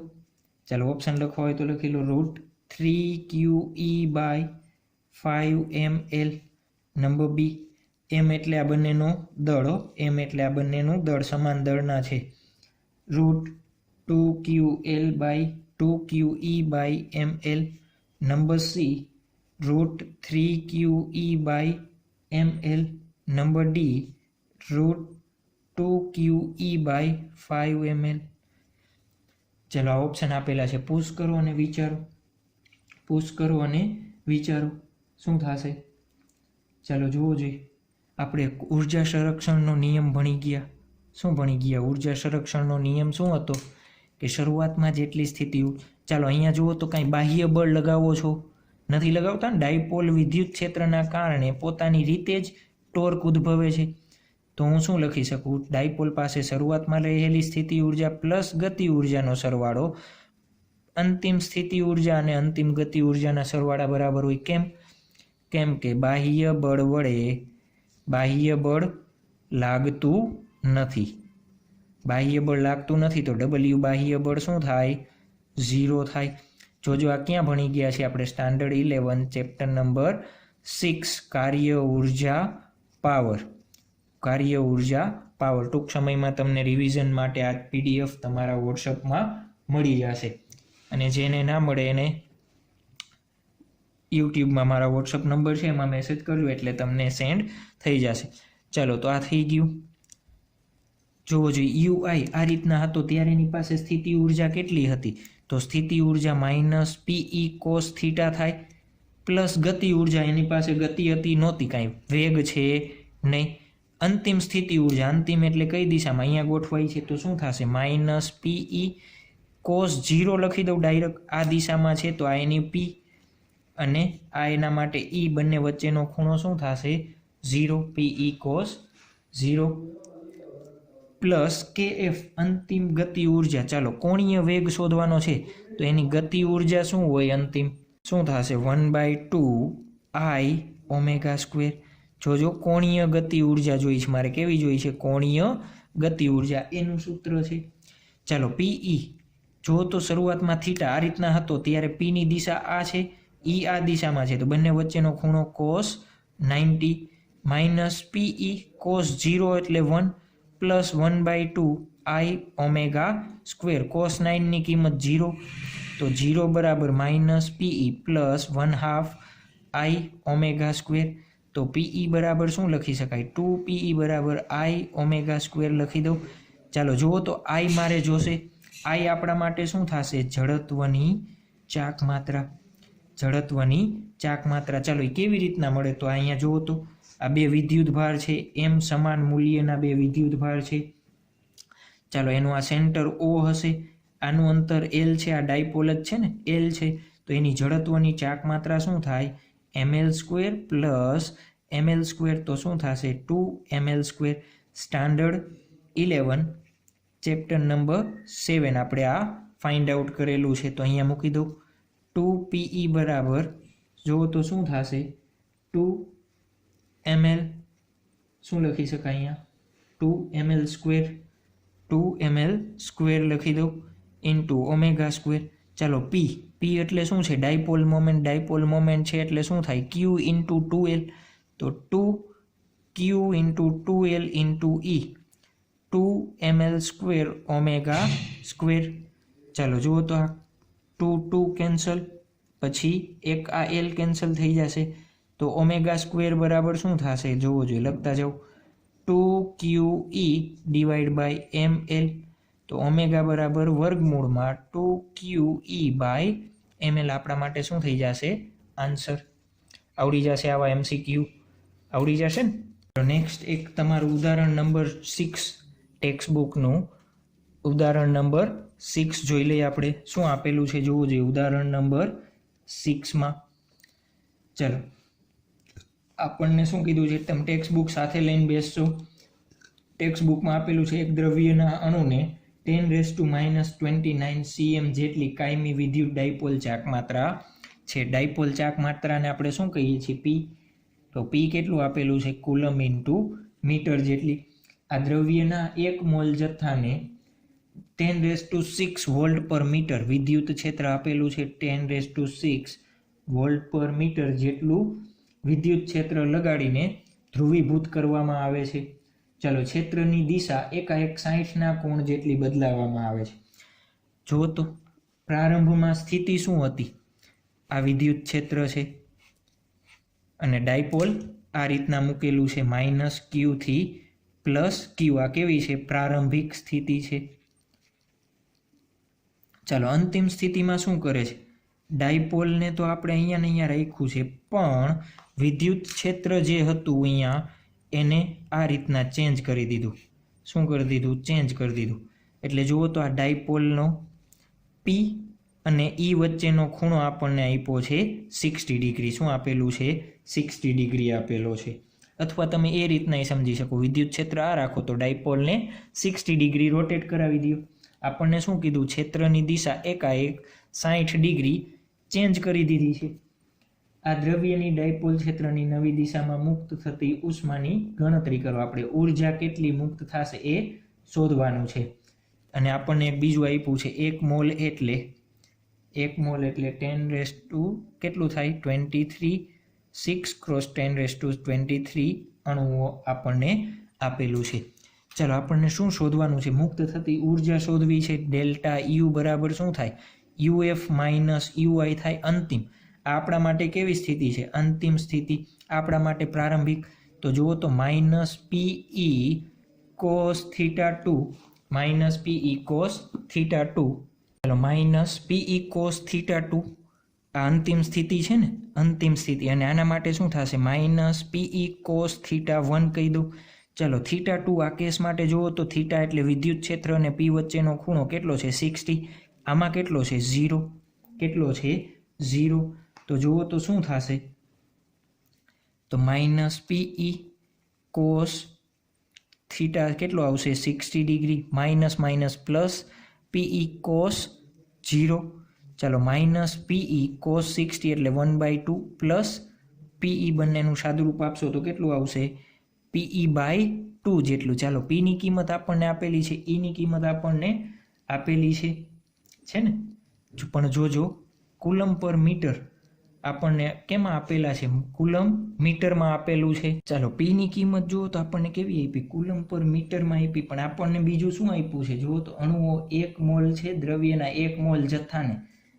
ચાલો ઓપ્શન લખવા હોય તો લખી લો √3QE/5ml। નંબર બી, એમ એટલે આ બંનેનો દળ સમાન દળના છે। √2QL/2QE/ml। Number C √3QE/ml। Number D √2QE/5ml। ચલો આ ઓપ્શન આપેલા છે, પુશ કરો અને વિચારો શું થશે। ચાલો જુઓ જોઈએ, આપણે ઉર્જા સંરક્ષણનો નિયમ ભણી ગયા। શું ભણી ગયા? ઉર્જા સંરક્ષણનો નિયમ શું હતો કે શરૂઆતમાં જેટલી સ્થિતિ, ચાલો અહીંયા જુઓ તો કાંઈ બાહ્ય બળ લગાવો છો? નથી લગાવતા ને। ડાયપોલ વિદ્યુત ક્ષેત્રના કારણે પોતાની રીતે જ ટોર્ક ઉદ્ભવે છે। તો હું શું લખી શકું? ડાયપોલ પાસે શરૂઆતમાં રહેલી સ્થિતિ ઉર્જા પ્લસ ગતિ ઉર્જાનો સરવાળો અંતિમ સ્થિતિ ઉર્જા અને અંતિમ ગતિ ઉર્જાના સરવાળા બરાબર હોય। કેમ કે બાહ્ય બળ લાગતું નથી તો W બાહ્ય બળ શું થાય? 0 થાય। જોજો આ ક્યાં ભણી ગયા છે આપણે? સ્ટાન્ડર્ડ 11 ચેપ્ટર નંબર 6 કાર્ય ઉર્જા પાવર। ટૂંક સમયમાં તમને રિવિઝન માટે આ PDF તમારા વોટ્સઅપમાં મળી જશે, અને જેને ના મળે એને યુટ્યુબમાં મારા વોટ્સઅપ નંબર છે એમાં મેસેજ કરજો એટલે તમને સેન્ડ થઈ જશે। ચાલો તો આ થઈ ગયું। જોવો જોઈએ UI આ રીતના હતો ત્યારે એની પાસે સ્થિતિ ઉર્જા કેટલી હતી? તો સ્થિતિ ઉર્જા માઇનસ PE cos થીટા થાય, પ્લસ ગતિ ઉર્જા એની પાસે ગતિ હતી નહોતી, કાંઈ વેગ છે નહીં। અંતિમ સ્થિતિ ઉર્જા, અંતિમ એટલે કઈ દિશામાં? અહીંયા ગોઠવાઈ છે તો શું થશે? માઇનસ PE cos 0 લખી દઉં ડાયરેક્ટ, આ દિશામાં છે તો આ એની P અને આ એના માટે E, બંને વચ્ચેનો ખૂણો શું થશે? 0, PE cos 0 પ્લસ KF અંતિમ ગતિ ઉર્જા। ચાલો કોણીય વેગ શોધવાનો છે તો એની ગતિ ઉર્જા શું હોય? અંતિમ શું થશે? 1/2I⍵²। જોજો કોણીય ગતિ ઉર્જા જોઈ છે મારે, કેવી જોઈ છે? કોણીય ગતિ ઉર્જા, એનું સૂત્ર છે। ચાલો PE જો તો શરૂઆતમાં થીટા આ રીતના હતો ત્યારે P ની દિશા આ છે, E આ દિશામાં છે તો બંને વચ્ચેનો ખૂણો cos 90 માઇનસ PE cos 0 એટલે 1 પ્લસ 1/2I⍵²। cos 9 ની કિંમત 0 તો 0 બરાબર માઇનસ PE પ્લસ 1/2I⍵²। તો PE બરાબર શું લખી શકાય? 2PE બરાબર I⍵² લખી દઉં। ચાલો જુઓ તો I મારે જોશે, I આપણા માટે શું થશે? જડત્વની ચાક માત્રા। ચાલો એ કેવી રીતના મળે? તો અહીંયા જુઓ તો આ બે વિદ્યુત ભાર છે, એમ સમાન મૂલ્યના બે વિદ્યુત ભાર છે। ચાલો એનું આ સેન્ટર O હશે, આનું અંતર L છે, આ ડાયપોલ જ છે ને L છે, તો એની જડત્વની ચાક માત્રા શું થાય? ml² પ્લસ ml², તો શું થશે? 2ml²। સ્ટાન્ડર્ડ 11 ચેપ્ટર નંબર 7 આપણે આ ફાઇન્ડ આઉટ કરેલું છે તો અહીંયા મૂકી દઉં। 2PE બરાબર જુઓ તો શું થશે? 2ml શું લખી શકાય? અહીંયા 2ml² લખી દઉં ઇન્ટુ ω²। ચાલો પી એટલે શું છે? ડાયપોલ મોમેન્ટ છે એટલે શું થાય? ક્યુ ઇન્ટુ 2L. તો 2Q into 2L into E, 2ml square omega square. ચાલો જુઓ તો આ 2 કેન્સલ, પછી એક આ L કેન્સલ થઈ જશે, તો ઓમેગા સ્ક્વેર બરાબર શું થશે? જોવો જોઈએ, લખતા જાઓ. 2QE divide by ml. તો ઓમેગા બરાબર વર્ગમૂળમાં 2QE બાય ml આપણા માટે શું થઈ જશે? આન્સર. આવડી જશે આવા MCQ, આવડી જશે ને? તો નેક્સ્ટ એક તમારું ઉદાહરણ નંબર 6 ટેક્સ્ટ બુકનું ઉદાહરણ નંબર 6 જોઈ લઈએ આપણે. શું આપેલું છે જોવું જોઈએ ઉદાહરણ નંબર 6માં. ચલો, આપણને શું કીધું છે? તમે ટેક્સ્ટ બુક સાથે લઈને બેસશો. ટેક્સ્ટ બુકમાં આપેલું છે એક દ્રવ્યના અણુને 10⁻29 cm જેટલી કાયમી વિદ્યુત ડાયપોલ ચાક માત્રા છે. ડાયપોલ ચાક માત્રાને આપણે શું કહીએ છીએ? પી. તો પી કેટલું આપેલું છે? કુલમ ઇન્ટુ મીટર જેટલી. આ દ્રવ્યના 1 મોલ જથ્થાને 10⁻6 વોલ્ટ પર મીટર વિદ્યુત ક્ષેત્ર આપેલું છે. 10⁻6 વોલ્ટ પર મીટર જેટલું વિદ્યુત ક્ષેત્ર લગાડીને ધ્રુવીભૂત કરવામાં આવે છે. ચાલો, ક્ષેત્રની દિશા એકાએક 60ના કોણ જેટલી બદલાવવામાં આવે છે. જો તો પ્રારંભમાં સ્થિતિ શું હતી? આ વિદ્યુત ક્ષેત્ર છે અને ડાયપોલ આ રીતના મૂકેલું છે, -Q થી +Q. આ કેવી છે? પ્રારંભિક સ્થિતિ છે. ચાલો, અંતિમ સ્થિતિમાં શું કરે છે? ડાયપોલને તો આપણે અહીંયા ને અહીંયા રાખ્યું છે, પણ વિદ્યુત ક્ષેત્ર જે હતું અહીંયા એને આ રીતના ચેન્જ કરી દીધું. શું કરી દીધું? ચેન્જ કરી દીધું. એટલે જુઓ તો આ ડાયપોલનો પી અને ઈ વચ્ચેનો ખૂણો આપણને આપ્યો છે 60 ડિગ્રી. શું આપેલું છે? 60 ડિગ્રી આપેલો છે. અથવા તમે એ રીતના સમજી શકો, વિદ્યુત ક્ષેત્ર આ રાખો તો ડાયપોલને 60 ડિગ્રી રોટેટ કરાવી દો. આપણને શું કીધું? ક્ષેત્રની દિશા એકાએક 60 ડિગ્રી ચેન્જ કરી દીધી છે. આ દ્રવ્યની ડાયપોલ ક્ષેત્રની નવી દિશામાં મુક્ત થતી ઉષ્માની ગણતરી કરો. આપણે ઉર્જા કેટલી મુક્ત થશે એ શોધવાનું છે. અને આપણને એક બીજું આપ્યું છે 1 મોલ એટલે 10 કેટલું થાય? 23. 6 × 10⁻23 અણુઓ આપણને આપેલું છે. ચાલો, આપણને શું શોધવાનું છે? મુક્ત થતી ઉર્જા શોધવી છે. ડેલ્ટા યુ બરાબર શું થાય? UF - UI થાય અંતિમ. આપણા માટે કેવી સ્થિતિ છે? અંતિમ સ્થિતિ. આપણા માટે પ્રારંભિક. તો જુઓ તો -PE cos θ2 -PE cos θ2. ચાલો, -PE cos θ2 આ અંતિમ સ્થિતિ છે ને? અંતિમ સ્થિતિ. અને આના માટે શું થશે? -PE cos θ1 કહી દઉં. ચાલો, θ2 આ કેસ માટે જુઓ તો θ એટલે વિદ્યુત ક્ષેત્ર અને P વચ્ચેનો ખૂણો કેટલો છે? 60. આમાં કેટલો છે? 0. કેટલો છે? 0. તો જુઓ તો શું થશે? તો -PE cos θ કેટલો આવશે? 60 degree. Minus plus PE cos 0. ચાલો, -PE cos 60 એટલે 1/2 પ્લસ PE બંનેનું સાદુરૂપ આપશો તો કેટલું આવશે? PE/2 જેટલું. ચાલો, P ની કિંમત આપણને આપેલી છે, E ની કિંમત આપણને આપેલી છે ને? પણ જોજો, કુલમ પર મીટર આપણને કેમાં આપેલા છે? કુલમ મીટરમાં આપેલું છે. ચાલો, P ની કિંમત જુઓ તો આપણને કેવી આપી? કુલમ પર મીટરમાં આપી. પણ આપણને બીજું શું આપ્યું છે? જુઓ તો અણુઓ 1 મોલ છે, દ્રવ્યના 1 મોલ જથ્થાને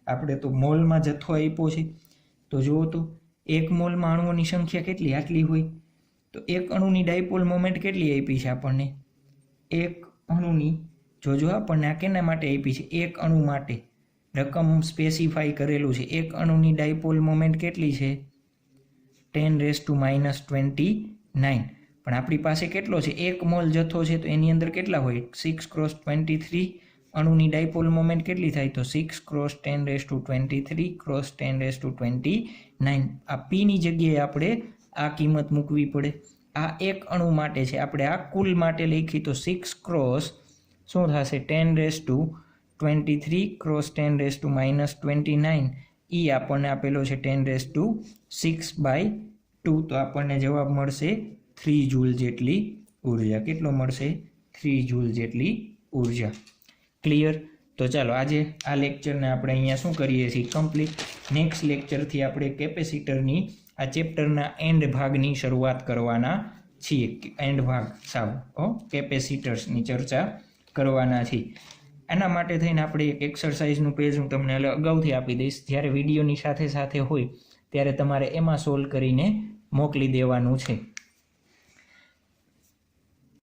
આપણે તો મોલમાં જથ્થો આપ્યો છે. તો જુઓ તો 1 મોલમાં અણુઓની સંખ્યા કેટલી? આટલી હોય. તો એક અણુની ડાયપોલ મોમેન્ટ કેટલી આપી છે આપણને? એક અણુની, જોજો આપણને આ કેના માટે આપી છે? એક અણુ માટે રકમ સ્પેસિફાઈ કરેલું છે. એક અણુની ડાયપોલ મોમેન્ટ કેટલી છે? 10⁻29. પણ આપણી પાસે કેટલો છે? 1 મોલ જથ્થો છે, તો એની અંદર કેટલા હોય? 6 × 23 અણુની ડાયપોલ મોમેન્ટ કેટલી થાય? તો 6 × 10⁻23 × 10⁻29. આ P ની જગ્યાએ આપણે આ કિંમત મૂકવી પડે. આ એક અણુ માટે છે, આપણે આ કુલ માટે લખી તો 6 × શું થશે? 10⁻23 × 10⁻29. એ આપણને આપેલો છે 10⁻6/2. તો આપણને જવાબ મળશે 3 જૂલ જેટલી ઉર્જા. કેટલો મળશે? 3 જૂલ જેટલી ઉર્જા. ક્લિયર? તો ચાલો આજે આ લેક્ચરને આપણે અહીંયા શું કરીએ છીએ કમ્પ્લીટ. નેક્સ્ટ લેક્ચરથી આપણે કેપેસિટરની આ ચેપ્ટરના એન્ડ ભાગની શરૂઆત કરવાના છીએ. એન્ડ ભાગ કેપેસિટર્સની ચર્ચા કરવાના છીએ. એના માટે થઈને આપણે એક એક્સરસાઇઝનું પેજ હું તમને અગાઉથી આપી દઈશ. જ્યારે વિડીયોની સાથે સાથે હોય ત્યારે તમારે એમાં સોલ્વ કરીને મોકલી દેવાનું છે.